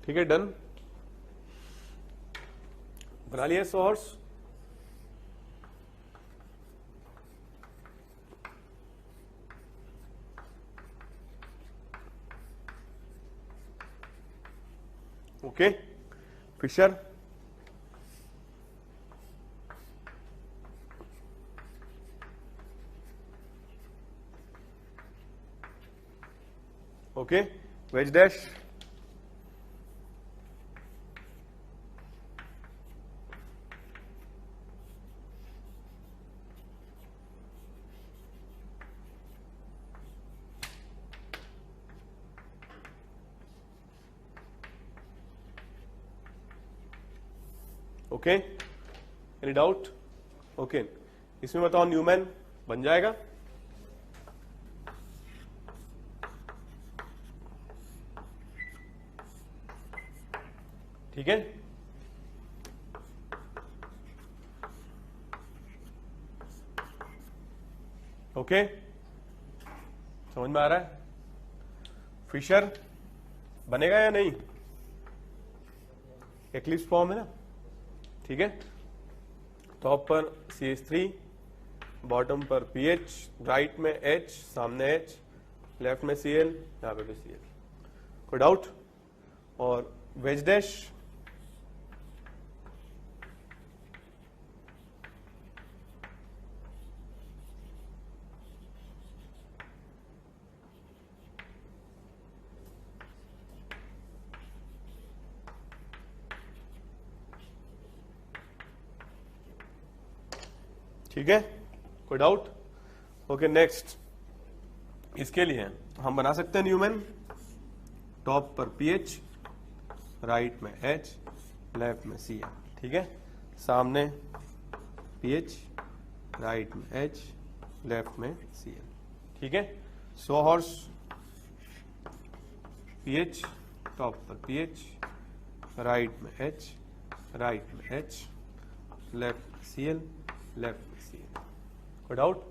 ठीक है, डन। बना लिया sawhorse. Okay, Fischer okay, wedge dash okay, any doubt? Okay, इसमें बताओ न्यूमैन बन जाएगा? ठीक है, ओके, समझ में आ रहा है? फिशर बनेगा या नहीं? एक्लिप्स फॉर्म है ना, ठीक है। टॉप पर CH3, बॉटम पर PH, राइट में H, सामने H, लेफ्ट में Cl, यहां पे भी Cl। कोई डाउट? और वेज डैश ठीक है, कोई डाउट? ओके, नेक्स्ट इसके लिए हम बना सकते हैं न्यूमैन। टॉप पर PH, राइट में H, लेफ्ट में Cl, ठीक है। सामने PH, राइट में H, लेफ्ट में Cl, ठीक है। सो हॉर्स PH, टॉप पर PH, राइट में H, राइट में H, लेफ्ट में Cl, लेफ्ट में Cl। कोई डाउट?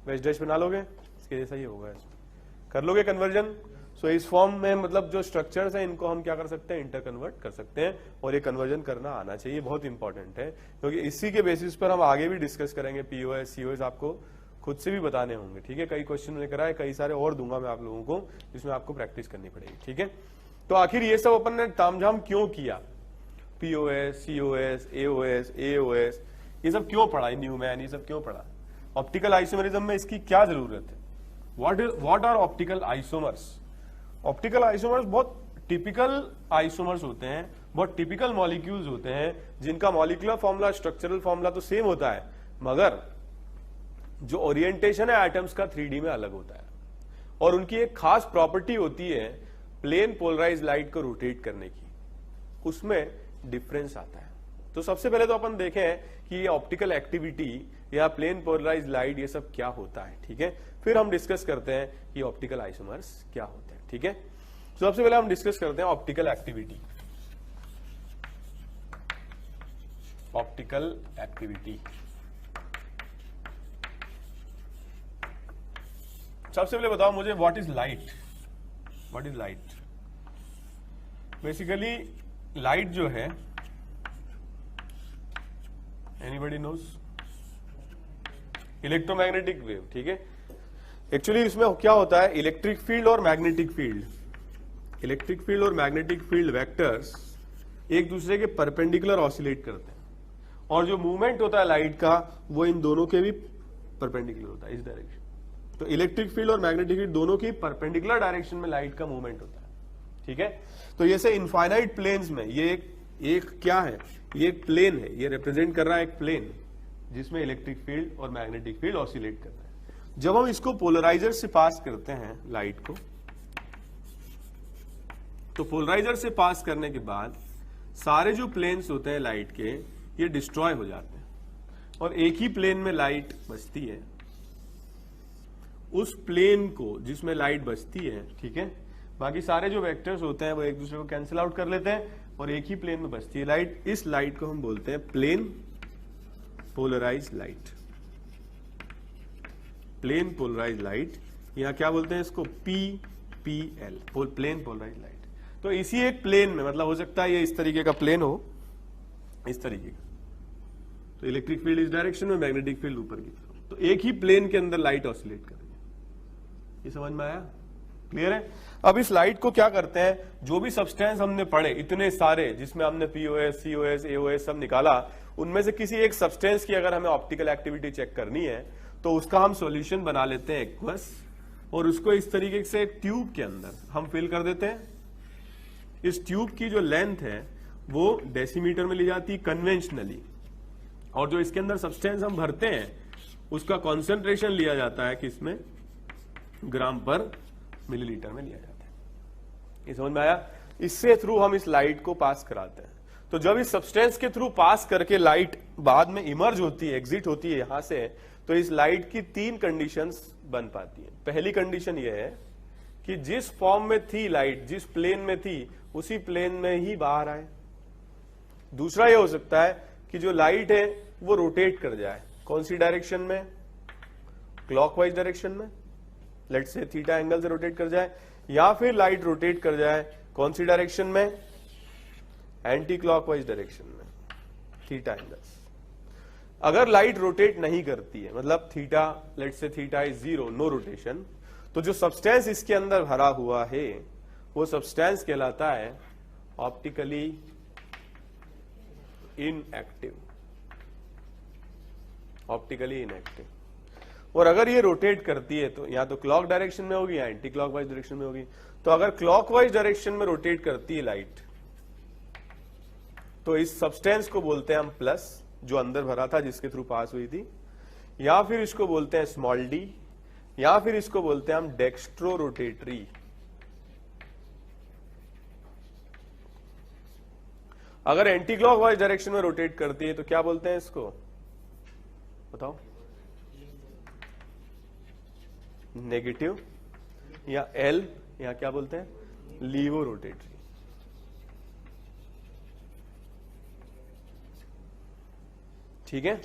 वेज डैश बना लोगे? इसके जैसा ही होगा, इसमें कर लोगे कन्वर्जन। सो इस फॉर्म में मतलब जो स्ट्रक्चर्स हैं इनको हम क्या कर सकते हैं, इंटर कन्वर्ट कर सकते हैं, और ये कन्वर्जन करना आना चाहिए, बहुत इंपॉर्टेंट है, क्योंकि इसी के बेसिस पर हम आगे भी डिस्कस करेंगे। POS COS आपको खुद से भी बताने होंगे, ठीक है। कई क्वेश्चन मैंने कराए, कई सारे और दूंगा मैं आप लोगों को, जिसमें आपको प्रैक्टिस करनी पड़ेगी, ठीक है। तो आखिर ये सब अपन ने तामझाम क्यों किया? पीओएस, सीओएस, एओएस, एओएस, ये सब क्यों पढ़ा? न्यूमैन, ये सब क्यों पढ़ा? ऑप्टिकल आइसोमरिज्म में इसकी क्या जरूरत है? What are optical isomers? Optical isomers बहुत टिपिकल आइसोमर्स होते हैं, बहुत टिपिकल मॉलिक्यूल्स होते हैं जिनका मॉलिक्यूलर फॉर्मूला, स्ट्रक्चरल फॉर्मूला तो सेम होता है, मगर जो ओरिएंटेशन है एटम्स का 3D में अलग होता है। और उनकी एक खास प्रॉपर्टी होती है प्लेन पोलराइज लाइट को रोटेट करने की, उसमें डिफरेंस आता है। तो सबसे पहले तो अपन देखें कि ये ऑप्टिकल एक्टिविटी या प्लेन पोलराइज लाइट ये सब क्या होता है, ठीक है? फिर हम डिस्कस करते हैं कि ऑप्टिकल आइसोमर्स क्या होते हैं, ठीक है? तो सबसे पहले हम डिस्कस करते हैं ऑप्टिकल एक्टिविटी। ऑप्टिकल एक्टिविटी, सबसे पहले बताओ मुझे what is light? What is light? Basically light जो है, एनीबॉडी नोज? इलेक्ट्रोमैग्नेटिक वेव, ठीक है? एक्चुअली इसमें क्या होता है, इलेक्ट्रिक फील्ड और मैग्नेटिक फील्ड, इलेक्ट्रिक फील्ड और मैग्नेटिक फील्ड वेक्टर्स एक दूसरे के परपेंडिकुलर ऑसिलेट करते हैं, और जो मूवमेंट होता है लाइट का वो इन दोनों के भी परपेंडिकुलर होता है, इस डायरेक्शन। तो इलेक्ट्रिक फील्ड और मैग्नेटिक फील्ड दोनों की परपेंडिकुलर डायरेक्शन में लाइट का मूवमेंट होता है, ठीक है? तो जैसे इनफाइनाइट प्लेन्स में ये एक क्या है, ये एक प्लेन है, ये रिप्रेजेंट कर रहा है एक प्लेन जिसमें इलेक्ट्रिक फील्ड और मैग्नेटिक फील्ड ऑसिलेट कर रहा है। जब हम इसको पोलराइजर से पास करते हैं लाइट को, तो पोलराइजर से पास करने के बाद सारे जो प्लेन्स होते हैं लाइट के ये डिस्ट्रॉय हो जाते हैं, और एक ही प्लेन में लाइट बचती है। उस प्लेन को जिसमें लाइट बचती है, ठीक है, बाकी सारे जो वेक्टर्स होते हैं वो एक दूसरे को कैंसिल आउट कर लेते हैं, और एक ही प्लेन में बचती है लाइट। इस लाइट को हम बोलते हैं plane polarise light. Plane polarise light, यहां क्या बोलते हैं इसको? PPL, plane polarise light. तो इसी एक प्लेन में, मतलब हो सकता है ये इस तरीके का प्लेन हो, इस तरीके का, तो इलेक्ट्रिक फील्ड इस डायरेक्शन में, मैग्नेटिक फील्ड ऊपर की तरफ, तो एक ही प्लेन के अंदर लाइट ऑसिलेट कर रही है। ये समझ में आया? क्लियर है? अब इस लाइट को क्या करते हैं, जो भी सब्सटेंस हमने पढ़े इतने सारे, जिसमें हमने पीओएस, सीओएस, एओएस सब निकाला, उनमें से किसी एक सब्सटेंस की अगर हमें ऑप्टिकल एक्टिविटी चेक करनी है तो उसका हम सॉल्यूशन बना लेते हैं एक्वस, और उसको इस तरीके से एक ट्यूब के अंदर हम फिल कर देते हैं। इस ट्यूब की जो लेंथ है वो डेसीमीटर में ली जाती है कन्वेंशनली, और जो इसके अंदर सब्सटेंस हम भरते हैं उसका कॉन्सेंट्रेशन लिया जाता है किसमें? ग्राम पर मिलीलीटर में लिया जाता है। ये समझ में आया? इससे थ्रू हम इस लाइट को पास कराते हैं। तो जब इस सब्सटेंस के थ्रू पास करके लाइट बाद में इमर्ज होती है, एग्जिट होती है यहां से, तो इस लाइट की 3 कंडीशंस बन पाती है। पहली कंडीशन ये है कि जिस फॉर्म में थी लाइट, जिस प्लेन में थी, उसी प्लेन में ही बाहर आए। दूसरा ये हो सकता है कि जो लाइट है वो रोटेट कर जाए। कौन सी डायरेक्शन में? क्लॉकवाइज डायरेक्शन में, लेट्स से थीटा एंगल से रोटेट कर जाए, या फिर लाइट रोटेट कर जाए कौन सी डायरेक्शन में? एंटी क्लॉकवाइज डायरेक्शन में, थीटा एंगल। अगर लाइट रोटेट नहीं करती है, मतलब theta, let's say theta is 0, no rotation, तो जो सब्सटेंस इसके अंदर भरा हुआ है वो सब्सटेंस कहलाता है ऑप्टिकली इनएक्टिव। Optically inactive. और अगर ये रोटेट करती है तो या तो क्लॉक डायरेक्शन में होगी या एंटी क्लॉकवाइज डायरेक्शन में होगी। तो अगर क्लॉकवाइज डायरेक्शन में रोटेट करती है लाइट, तो इस सब्सटेंस को बोलते हैं हम प्लस, जो अंदर भरा था जिसके थ्रू पास हुई थी, या फिर इसको बोलते हैं स्मॉल डी, या फिर इसको बोलते हैं हम डेक्स्ट्रो रोटेटरी। अगर एंटी क्लॉकवाइज डायरेक्शन में रोटेट करती है तो क्या बोलते हैं इसको? बताओ। नेगेटिव, या एल, या क्या बोलते हैं? Laevorotatory. ठीक है,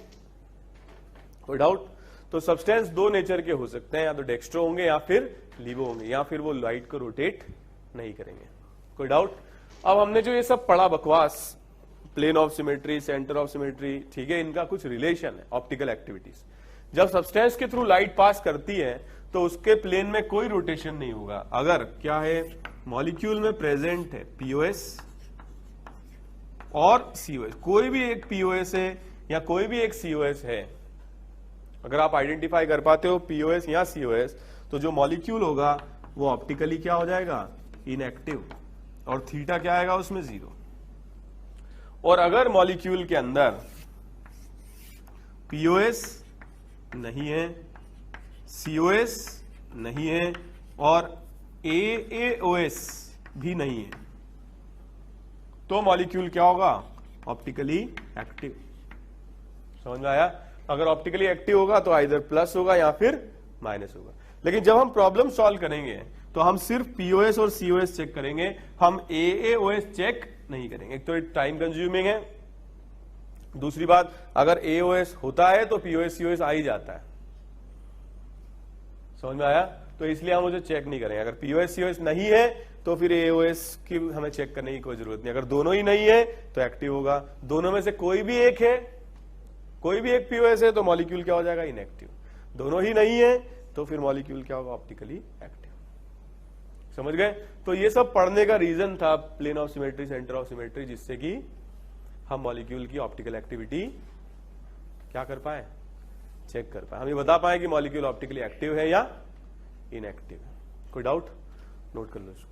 कोई डाउट? तो सब्सटेंस 2 नेचर के हो सकते हैं, या तो डेक्स्ट्रो होंगे या फिर लीवो होंगे, या फिर वो लाइट को रोटेट नहीं करेंगे। कोई डाउट? अब हमने जो ये सब पढ़ा बकवास, plane of symmetry, centre of symmetry, ठीक है, इनका कुछ रिलेशन है ऑप्टिकल एक्टिविटीज। जब सब्सटेंस के थ्रू लाइट पास करती है तो उसके प्लेन में कोई रोटेशन नहीं होगा। अगर क्या है, मॉलिक्यूल में प्रेजेंट है पीओएस, और COS, कोई भी एक POS है या कोई भी एक COS है, अगर आप आइडेंटिफाई कर पाते हो POS या COS, तो जो मॉलिक्यूल होगा वो ऑप्टिकली क्या हो जाएगा, इनएक्टिव, और थीटा क्या आएगा उसमें 0। और अगर मॉलिक्यूल के अंदर POS नहीं है, COS नहीं है और AAOS भी नहीं है, तो मॉलिक्यूल क्या होगा, ऑप्टिकली एक्टिव। समझ में आया? अगर ऑप्टिकली एक्टिव होगा तो आइदर प्लस होगा या फिर माइनस होगा। लेकिन जब हम प्रॉब्लम सॉल्व करेंगे तो हम सिर्फ POS और COS चेक करेंगे, हम AAOS चेक नहीं करेंगे। एक तो टाइम कंज्यूमिंग है, दूसरी बात अगर AOS होता है तो POS COS आ ही जाता है। समझ में आया? तो इसलिए हम उसे चेक नहीं करेंगे। अगर POS COS नहीं है तो फिर AOS की हमें चेक करने की कोई जरूरत नहीं। अगर दोनों ही नहीं है तो एक्टिव होगा, दोनों में से कोई भी एक है, कोई भी एक POS है तो मॉलिक्यूल क्या हो जाएगा, इनएक्टिव। दोनों ही नहीं है तो फिर मॉलिक्यूल क्या होगा, ऑप्टिकली एक्टिव। समझ गए? तो ये सब पढ़ने का रीजन था plane of symmetry, centre of symmetry, जिससे कि हम मॉलिक्यूल की ऑप्टिकल एक्टिविटी क्या कर पाए, चेक कर पाए। हम ये बता पाए कि मॉलिक्यूल ऑप्टिकली एक्टिव है या इनएक्टिव है। कोई डाउट? नोट कर लो इसको।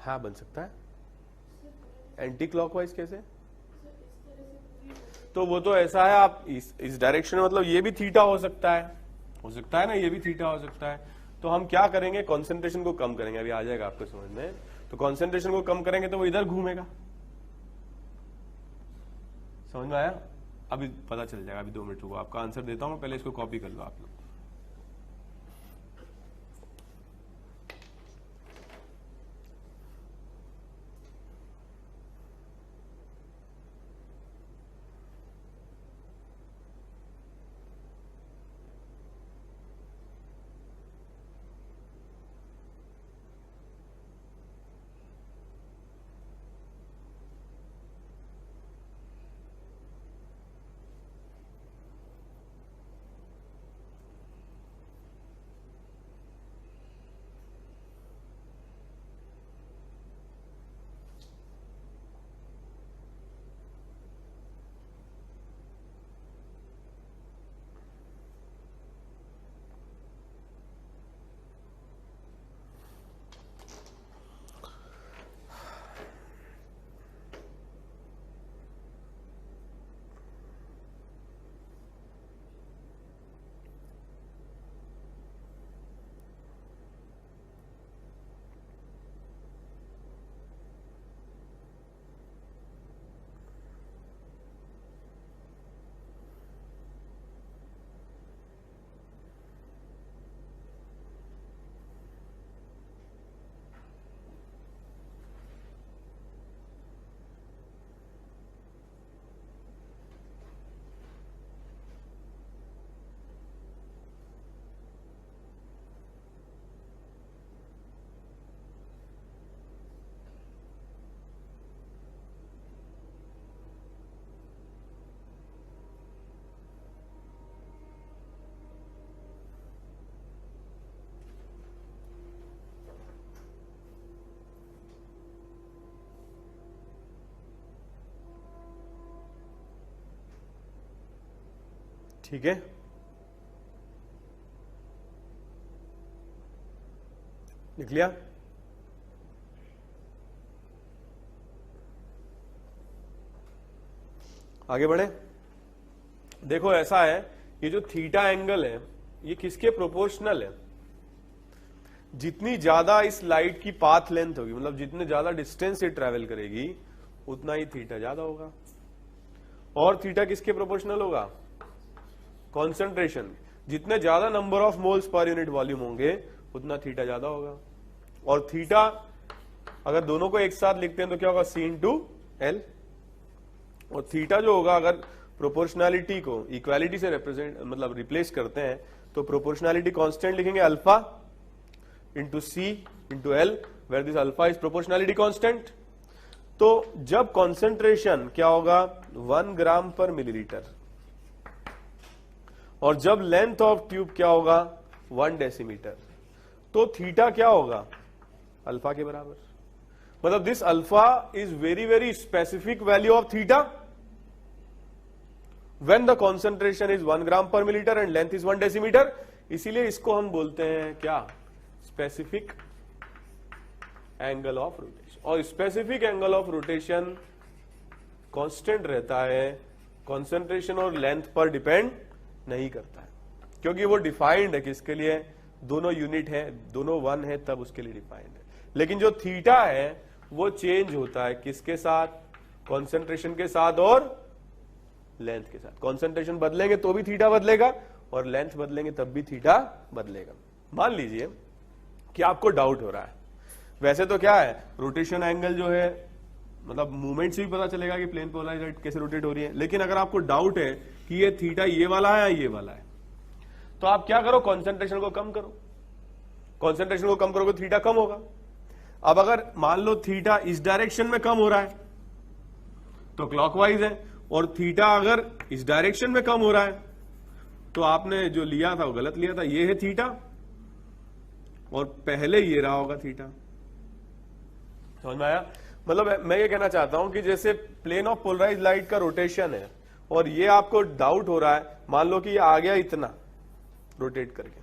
हाँ, बन सकता है। एंटी क्लॉकवाइज कैसे? तो वो तो ऐसा है, आप इस डायरेक्शन में, मतलब ये भी थीटा हो सकता है ना, ये भी थीटा हो सकता है। तो हम क्या करेंगे, कंसंट्रेशन को कम करेंगे। अभी आ जाएगा आपको समझ में। तो कंसंट्रेशन को कम करेंगे तो वो इधर घूमेगा। समझ में आया? अभी पता चल जाएगा। अभी 2 मिनट रुको, आपका आंसर देता हूं, पहले इसको कॉपी कर लो आप लोग। ठीक है, लिख लिया? आगे बढ़े। देखो ऐसा है, ये जो थीटा एंगल है ये किसके प्रोपोर्शनल है? जितनी ज्यादा इस लाइट की पाथ लेंथ होगी, मतलब जितने ज्यादा डिस्टेंस से ट्रेवल करेगी उतना ही थीटा ज्यादा होगा। और थीटा किसके प्रोपोर्शनल होगा? कॉन्सेंट्रेशन। जितने ज्यादा number of moles per unit volume होंगे उतना थीटा ज्यादा होगा। और थीटा अगर दोनों को एक साथ लिखते हैं तो क्या होगा? C/L। और थीटा जो होगा, अगर प्रोपोर्शनैलिटी को इक्वालिटी से रिप्रेजेंट मतलब रिप्लेस करते हैं तो प्रोपोर्शनैलिटी कांस्टेंट लिखेंगे alpha into C into L, where this alpha is proportionality constant. तो जब कॉन्सेंट्रेशन क्या होगा 1 ग्राम पर मिलीलीटर, और जब लेंथ ऑफ ट्यूब क्या होगा 1 डेसीमीटर, तो थीटा क्या होगा अल्फा के बराबर। मतलब this alpha is very very specific value of theta when the concentration is 1 ग्राम पर millilitre and length is 1 decimetre. इसीलिए इसको हम बोलते हैं क्या, स्पेसिफिक एंगल ऑफ रोटेशन। और specific angle of rotation constant रहता है, कॉन्सेंट्रेशन और लेंथ पर डिपेंड नहीं करता है, क्योंकि वो डिफाइंड है किसके लिए, दोनों यूनिट है, दोनों 1 है, तब उसके लिए डिफाइंड है। लेकिन जो थीटा है वो चेंज होता है किसके साथ, कॉन्सेंट्रेशन के साथ और लेंथ के साथ। कॉन्सेंट्रेशन बदलेंगे तो भी थीटा बदलेगा, और लेंथ बदलेंगे तब भी थीटा बदलेगा। मान लीजिए कि आपको डाउट हो रहा है, वैसे तो क्या है रोटेशन एंगल जो है, मतलब मूवमेंट से भी पता चलेगा कि प्लेन पोलराइज्ड कैसे रोटेट हो रही है, लेकिन अगर आपको डाउट है कि ये थीटा ये वाला है या ये वाला है, तो आप क्या करो, कॉन्सेंट्रेशन को कम करो। कॉन्सेंट्रेशन को कम करोगे थीटा कम होगा। अब अगर मान लो थीटा इस डायरेक्शन में कम हो रहा है तो क्लॉकवाइज है, और थीटा अगर इस डायरेक्शन में कम हो रहा है तो आपने जो लिया था वो गलत लिया था। ये है थीटा और पहले ये रहा होगा थीटा। समझ में आया? मतलब मैं ये कहना चाहता हूं कि जैसे प्लेन ऑफ पोलराइज्ड लाइट का रोटेशन है, और ये आपको डाउट हो रहा है, मान लो कि ये आ गया इतना रोटेट करके,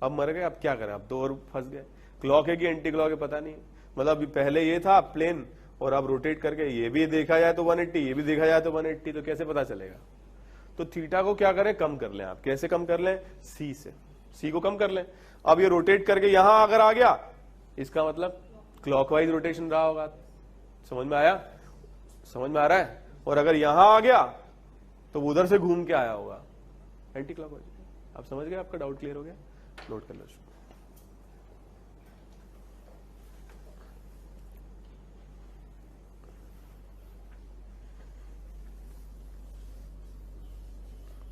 अब मर गए, अब क्या करें, अब तो और फंस गए, क्लॉक है कि एंटी क्लॉक है पता नहीं। मतलब पहले ये था प्लेन, और अब रोटेट करके ये भी देखा जाए तो 180, ये भी देखा जाए तो 180, तो कैसे पता चलेगा? तो थीटा को क्या करें, कम कर लें। आप कैसे कम कर लें? सी से, सी को कम कर लें। अब ये रोटेट करके यहां अगर आ गया, इसका मतलब क्लॉकवाइज रोटेशन रहा होगा। समझ में आया? समझ में आ रहा है? और अगर यहां आ गया तो उधर से घूम के आया होगा, एंटी क्लॉकवाइज। आप समझ गए? आपका डाउट क्लियर हो गया? नोट कर लो।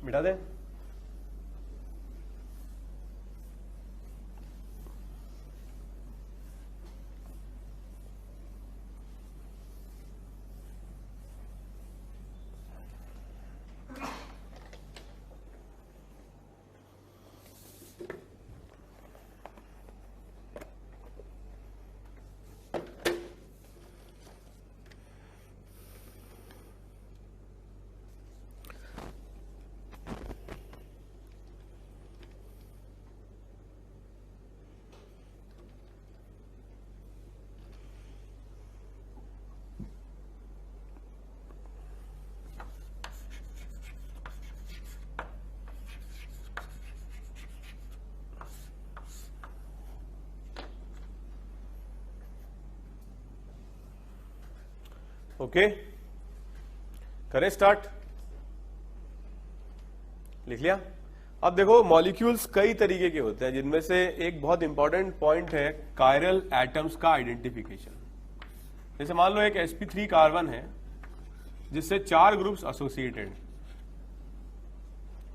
मिटा दे। ओके, करें स्टार्ट। लिख लिया? अब देखो, मॉलिक्यूल्स कई तरीके के होते हैं, जिनमें से एक बहुत इंपॉर्टेंट पॉइंट है कायरल एटम्स का आइडेंटिफिकेशन। जैसे मान लो एक sp3 कार्बन है जिससे 4 ग्रुप्स एसोसिएटेड,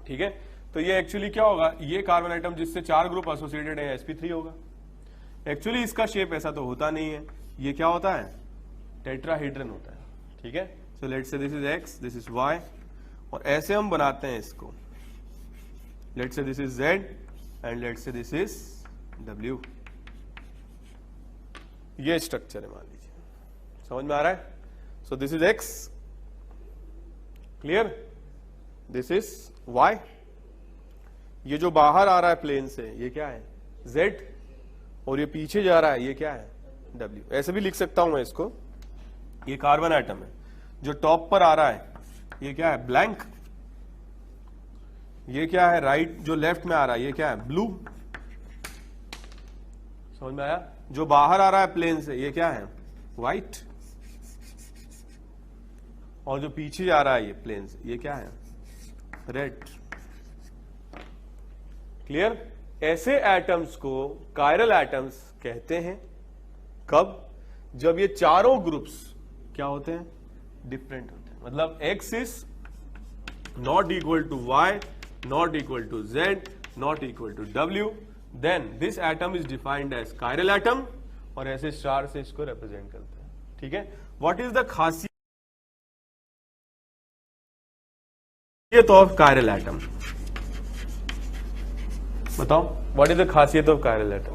ठीक है? तो ये एक्चुअली क्या होगा, ये कार्बन एटम जिससे 4 ग्रुप एसोसिएटेड है sp3 होगा। एक्चुअली इसका शेप ऐसा तो होता नहीं है, ये क्या होता है, टेट्राहेड्रन होता है, ठीक है? So let's say this is x, this is y, और ऐसे हम बनाते हैं इसको। Let's say this is z and let's say this is w। ये स्ट्रक्चर है, मान लीजिए। समझ में आ रहा है? So this is x, clear? This is y। ये जो बाहर आ रहा है प्लेन से, ये क्या है, z, और ये पीछे जा रहा है, ये क्या है, w। ऐसे भी लिख सकता हूं मैं इसको। ये कार्बन एटम है, जो टॉप पर आ रहा है ये क्या है, ब्लैंक। ये क्या है, राइट, जो लेफ्ट में आ रहा है ये क्या है, ब्लू। समझ में आया? जो बाहर आ रहा है प्लेन से ये क्या है, व्हाइट। और जो पीछे जा रहा है ये प्लेन से, ये क्या है, रेड। क्लियर? ऐसे एटम्स को कायरल एटम्स कहते हैं। कब? जब ये चारों ग्रुप्स क्या होते हैं, डिफरेंट होते हैं। मतलब x is not equal to y, not equal to z, not equal to w, then this atom is defined as chiral atom, और ऐसे स्टार से इसको रिप्रेजेंट करते हैं। ठीक है, व्हाट इज द खासियत ऑफ कायरल एटम? बताओ, व्हाट इज द खासियत of chiral atom?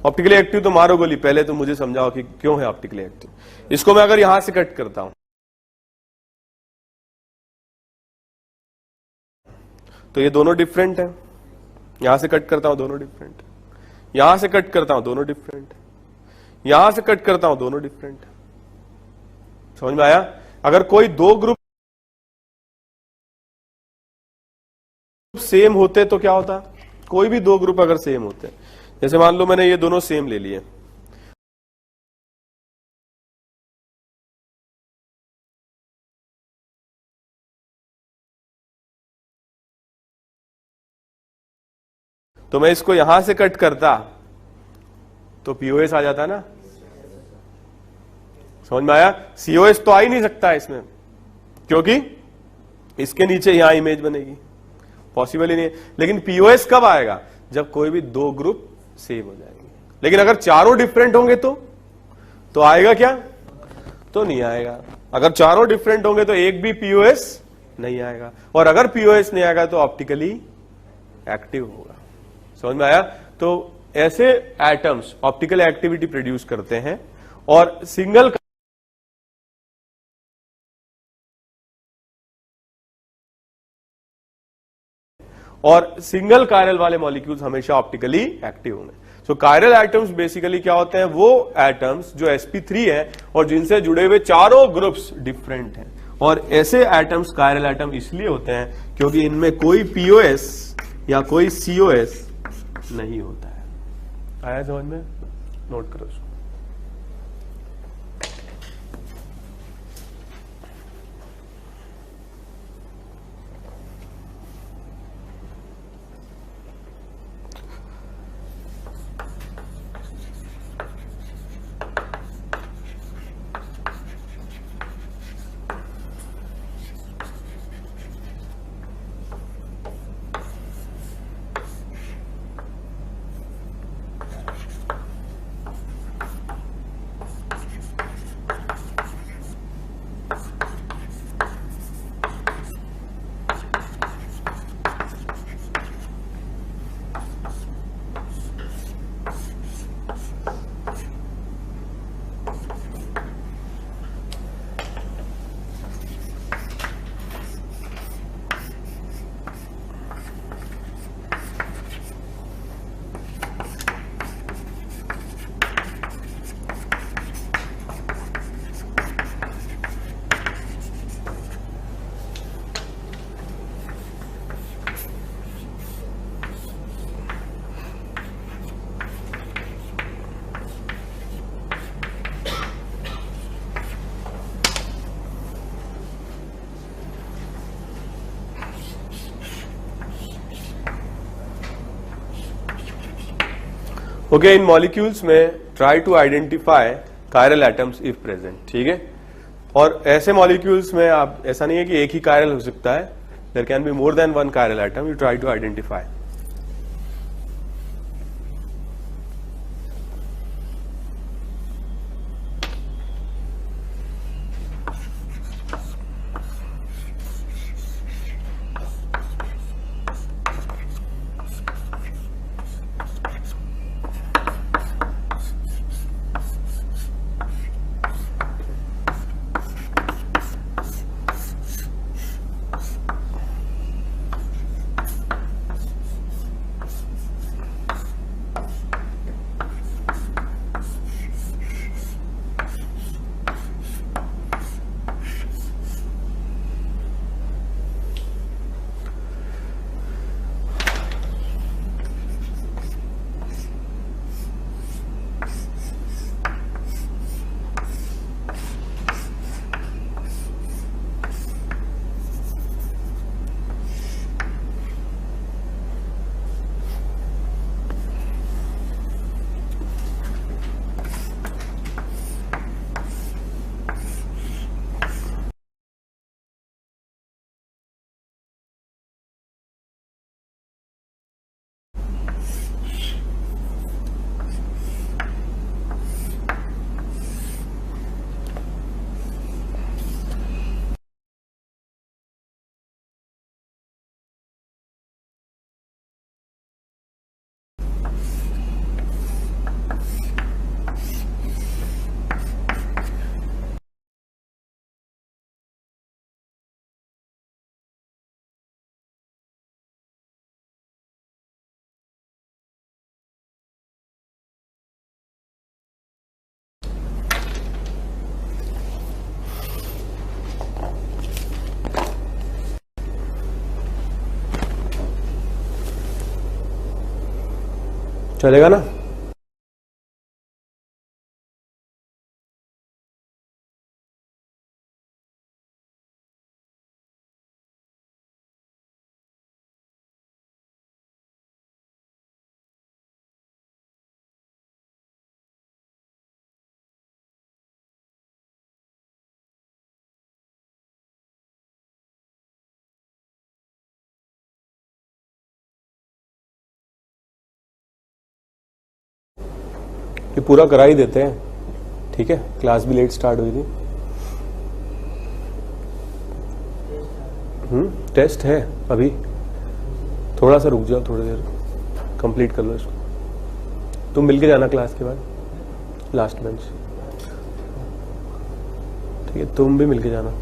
Optically active तो मारो गोली, पहले तो मुझे समझाओ कि क्यों है ऑप्टिकली एक्टिव। इसको मैं अगर यहां से कट करता हूं तो ये दोनों डिफरेंट है, यहां से कट करता हूं दोनों डिफरेंट है, यहां से कट करता हूं दोनों डिफरेंट है, यहां से कट करता हूं दोनों डिफरेंट है। समझ में आया? अगर कोई दो ग्रुप सेम होते तो क्या होता? कोई भी दो ग्रुप अगर सेम होते, जैसे मान लो मैंने ये दोनों सेम ले लिए, तो मैं इसको यहां से कट करता तो पीओएस आ जाता ना। समझ में आया? सीओएस तो आ ही नहीं सकता इसमें, क्योंकि इसके नीचे यहां इमेज बनेगी, पॉसिबल ही नहीं है। लेकिन पीओएस कब आएगा? जब कोई भी दो ग्रुप सेम हो जाएंगे। लेकिन अगर चारों डिफरेंट होंगे तो आएगा क्या? तो नहीं आएगा। अगर चारों डिफरेंट होंगे तो एक भी पीओएस नहीं आएगा, और अगर पीओएस नहीं आएगा तो ऑप्टिकली एक्टिव होगा। समझ में आया? तो ऐसे एटम्स ऑप्टिकल एक्टिविटी प्रोड्यूस करते हैं, और सिंगल कायरल वाले मॉलिक्यूल्स हमेशा ऑप्टिकली एक्टिव होंगे। सो कायरल एटम्स बेसिकली क्या होते हैं? वो एटम्स जो sp3 है और जिनसे जुड़े हुए चारों ग्रुप्स डिफरेंट हैं। और ऐसे एटम्स कायरल एटम इसलिए होते हैं क्योंकि इनमें कोई पीओएस या कोई सीओएस नहीं होता है। आया समझ में? नोट करो। ओके, इन मॉलिक्यूल्स में try to identify chiral atoms if present. ठीक है, और ऐसे मॉलिक्यूल्स में आप, ऐसा नहीं है कि एक ही कायरल हो सकता है, there can be more than one chiral atom, you try to identify. चलेगा ना? ये पूरा करा ही देते हैं, ठीक है? क्लास भी लेट स्टार्ट हुई थी। टेस्ट है अभी, थोड़ा सा रुक जाओ, थोड़ी देर कंप्लीट कर लो इसको। तुम मिलके जाना क्लास के बाद लास्ट बेंच, ठीक है? तुम भी मिलके जाना।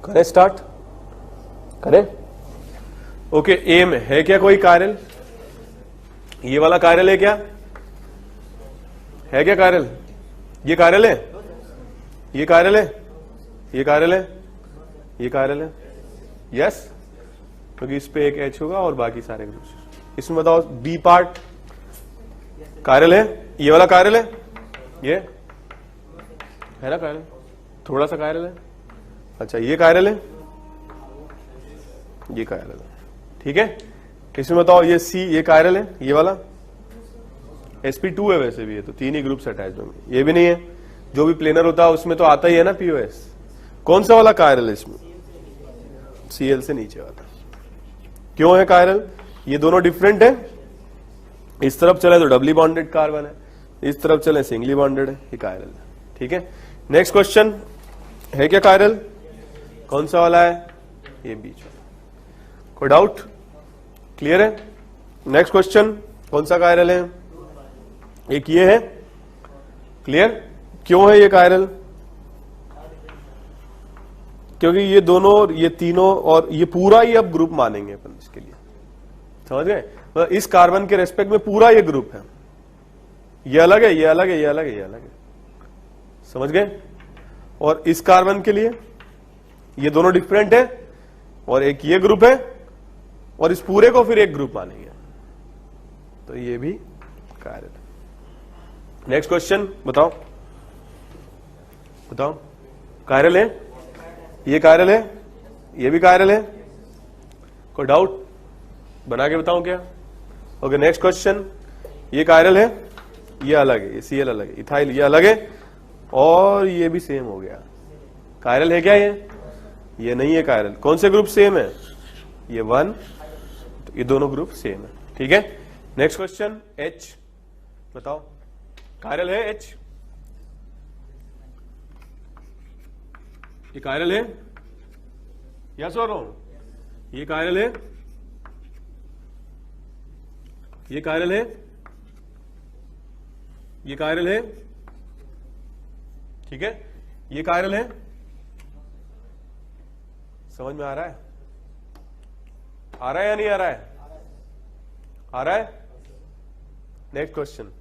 करें स्टार्ट? करें? ओके, ए में है क्या कोई कार्यल? ये वाला कार्यल है क्या? है क्या कार्यल? ये कार्यल है? ये कार्यल है? ये कार्यल है? ये कार्यल है? यस, क्योंकि इस पे एक एच होगा और बाकी सारे ग्रुप। इसमें बताओ बी पार्ट कार्यल है? ये वाला कार्यल है? ये है ना कार्यल? थोड़ा सा कार्यल है। अच्छा, ये कार्यल है? ये कार्यल है, ठीक है? इसमें बताओ ये सी, ये कार्यल है? ये वाला sp2 है, वैसे भी है तो तीन ही ग्रुप्स अटैच होंगे। ये भी नहीं है, जो भी प्लेनर होता है उसमें तो आता ही है ना पीओएस। कौन सा वाला कार्यल है इसमें? सीएल से नीचे वाला। क्यों है कार्यल? ये दोनों डिफरेंट है। इस तरफ चले तो डबली बॉन्डेड कार्बन है, इस तरफ चले सिंगली बॉन्डेड है, ये कार्यल है, ठीक है? नेक्स्ट क्वेश्चन, है क्या कार्यल? कौन सा वाला है? ये बीच वाला। कोई डाउट? क्लियर है? नेक्स्ट क्वेश्चन, कौन सा कार्यल है? एक ये है। क्लियर? क्यों है ये कार्यल? क्योंकि ये दोनों, ये तीनों और ये पूरा ही अब ग्रुप मानेंगे अपन इसके लिए, समझ गए? तो इस कार्बन के रेस्पेक्ट में पूरा ये ग्रुप है। ये अलग है, ये अलग है, ये अलग है, ये अलग है, समझ गए? और इस कार्बन के लिए ये दोनों डिफरेंट है और एक ये ग्रुप है और इस पूरे को फिर एक ग्रुप मानेंगे, तो ये भी कार्यल है। नेक्स्ट क्वेश्चन बताओ, बताओ। कार्यल है? ये कार्यल है? ये भी कार्यल है? कोई डाउट? बना के बताऊं क्या? ओके, नेक्स्ट क्वेश्चन, ये कार्यल है? ये अलग है, ये सीएल अलग है, इथाइल ये अलग है और ये भी सेम हो गया। कार्यल है क्या ये नहीं है कार्यल। कौन से ग्रुप सेम है? ये 1, तो ये दोनों ग्रुप सेम है, ठीक है? नेक्स्ट क्वेश्चन, एच बताओ। कार्यल है एच? ये कार्यल है? यस और नो? ये कार्यल है? ये कार्यल है? ये कार्यल है, ठीक है? ये कायरल है, समझ में आ रहा है? आ रहा है या नहीं आ रहा है? आ रहा है। नेक्स्ट क्वेश्चन,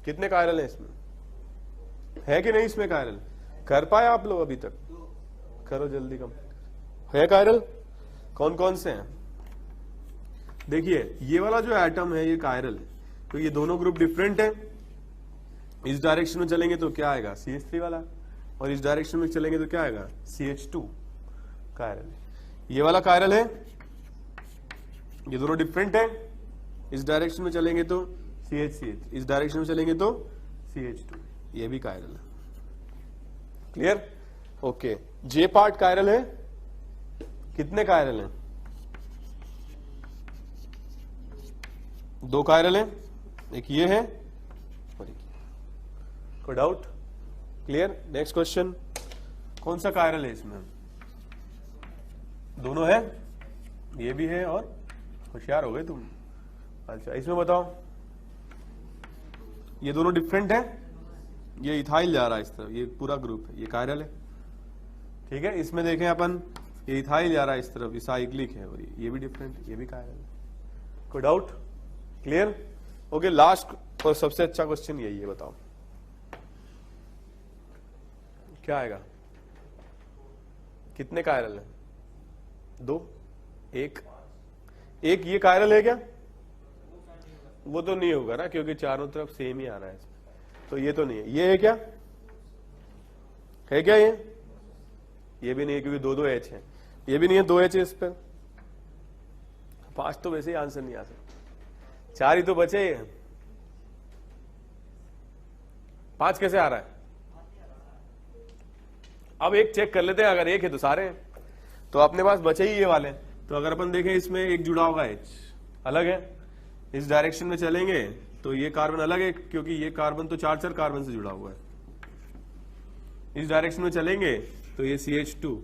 कितने कायरल हैं इसमें? है कि नहीं इसमें कायरल? कर पाए आप लोग अभी तक? करो जल्दी, कम है कायरल। कौन कौन से हैं? देखिए ये वाला जो एटम है ये कायरल है, तो ये दोनों ग्रुप डिफरेंट है। इस डायरेक्शन में चलेंगे तो क्या आएगा? CH3 वाला, और इस डायरेक्शन में चलेंगे तो क्या आएगा? CH2 कायरल है। ये वाला कायरल है, ये दोनों डिफरेंट है। इस डायरेक्शन में चलेंगे तो CH, इस डायरेक्शन में चलेंगे तो CH2, ये भी कायरल है। क्लियर? ओके। जे पार्ट कायरल है। कितने कायरल हैं? 2 कायरल हैं, एक ये है और एक ये। कोई डाउट? क्लियर? नेक्स्ट क्वेश्चन, कौन सा कायरल है इसमें? दोनों है, ये भी है, और होशियार हो गए तुम। अच्छा इसमें बताओ, ये दोनों डिफरेंट है। ये इथाइल जा रहा है इस तरफ, ये पूरा ग्रुप है, ये कायरल है। ठीक है, इसमें देखें अपन, ये इथाइल जा रहा है इस तरफ, ये साइक्लिक है, और ये भी डिफरेंट, ये भी कायरल है। कोई डाउट? क्लियर? ओके। लास्ट और सबसे अच्छा क्वेश्चन यही है, बताओ क्या आएगा? कितने कायरल हैं? 2, 1। ये कायरल है क्या? वो तो नहीं होगा ना, क्योंकि चारों तरफ सेम ही आ रहा है इसमें, तो ये तो नहीं है। ये है क्या? है क्या ये भी नहीं है, क्योंकि 2 H है। ये भी नहीं है, 2 H है इस पर। 5 तो वैसे ही आंसर नहीं आ सकता, 4 ही तो बचे। 5 कैसे आ रहा है? अब एक चेक कर लेते हैं, अगर एक है तो सारे हैं, तो अपने पास बचे ही ये वाले। तो अगर अपन देखें, इसमें एक जुड़ा होगा H अलग है, इस डायरेक्शन में चलेंगे तो ये कार्बन अलग है, क्योंकि ये कार्बन तो 4 कार्बन से जुड़ा हुआ है। इस डायरेक्शन में चलेंगे तो ये CH2,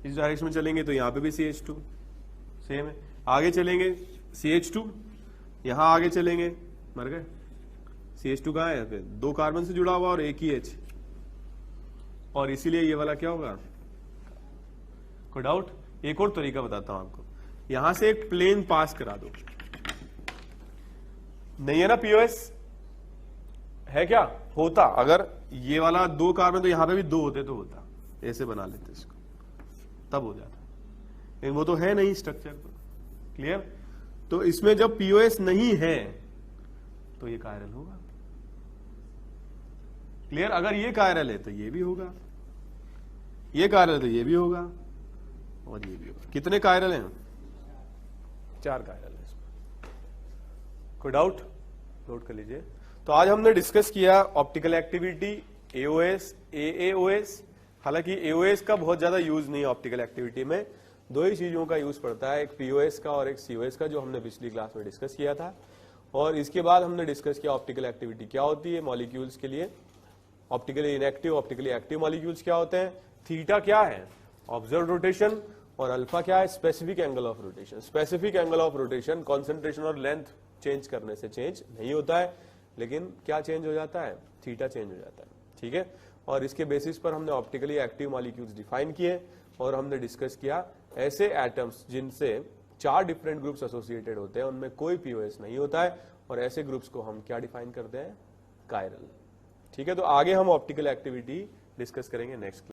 इस डायरेक्शन में चलेंगे तो यहां पे भी CH2 सेम है। आगे चलेंगे CH2, यहां आगे चलेंगे, मर गए। CH2 कहां है? फिर 2 कार्बन से जुड़ा हुआ और एक ही H, और इसीलिए ये वाला क्या होगा? कोई डाउट? एक और तरीका बताता हूं आपको, यहां से एक प्लेन पास करा दो। नहीं है ना POS? है क्या? होता, अगर ये वाला 2 कार्बन तो यहां पे भी 2 होते तो होता, ऐसे बना लेते इसको, तब हो जाता, लेकिन वो तो है नहीं स्ट्रक्चर पर। क्लियर? तो इसमें जब POS नहीं है तो ये कायरल होगा। क्लियर? अगर ये कायरल है तो ये भी होगा, ये कायरल है तो ये भी होगा, और ये भी होगा। कितने कायरल हैं? 4 कायरल है इसमें। कोई डाउट? नोट कर लीजिए। तो आज हमने डिस्कस किया ऑप्टिकल एक्टिविटी, AOS, AAOS। हालांकि AOS का बहुत ज्यादा यूज नहीं है ऑप्टिकल एक्टिविटी में, 2 ही चीजों का यूज पड़ता है, एक POS का और एक COS का, जो हमने पिछली क्लास में डिस्कस किया था। और इसके बाद हमने डिस्कस किया ऑप्टिकल एक्टिविटी क्या होती है मॉलिक्यूल्स के लिए, optically inactive, optically active molecules क्या होते हैं, थीटा क्या है, ऑब्जर्व रोटेशन, और अल्फा क्या है, specific angle of rotation. Specific angle of rotation concentration और लेंथ चेंज करने से चेंज नहीं होता है, लेकिन क्या चेंज हो जाता है? थीटा चेंज हो जाता है। ठीक है, और इसके बेसिस पर हमने ऑप्टिकली एक्टिव मॉलिक्यूल्स डिफाइन किए, और हमने डिस्कस किया ऐसे एटम्स जिनसे 4 डिफरेंट ग्रुप्स एसोसिएटेड होते हैं, उनमें कोई POS नहीं होता है, और ऐसे ग्रुप्स को हम क्या डिफाइन करते हैं? कायरल। ठीक है, तो आगे हम ऑप्टिकल एक्टिविटी डिस्कस करेंगे नेक्स्ट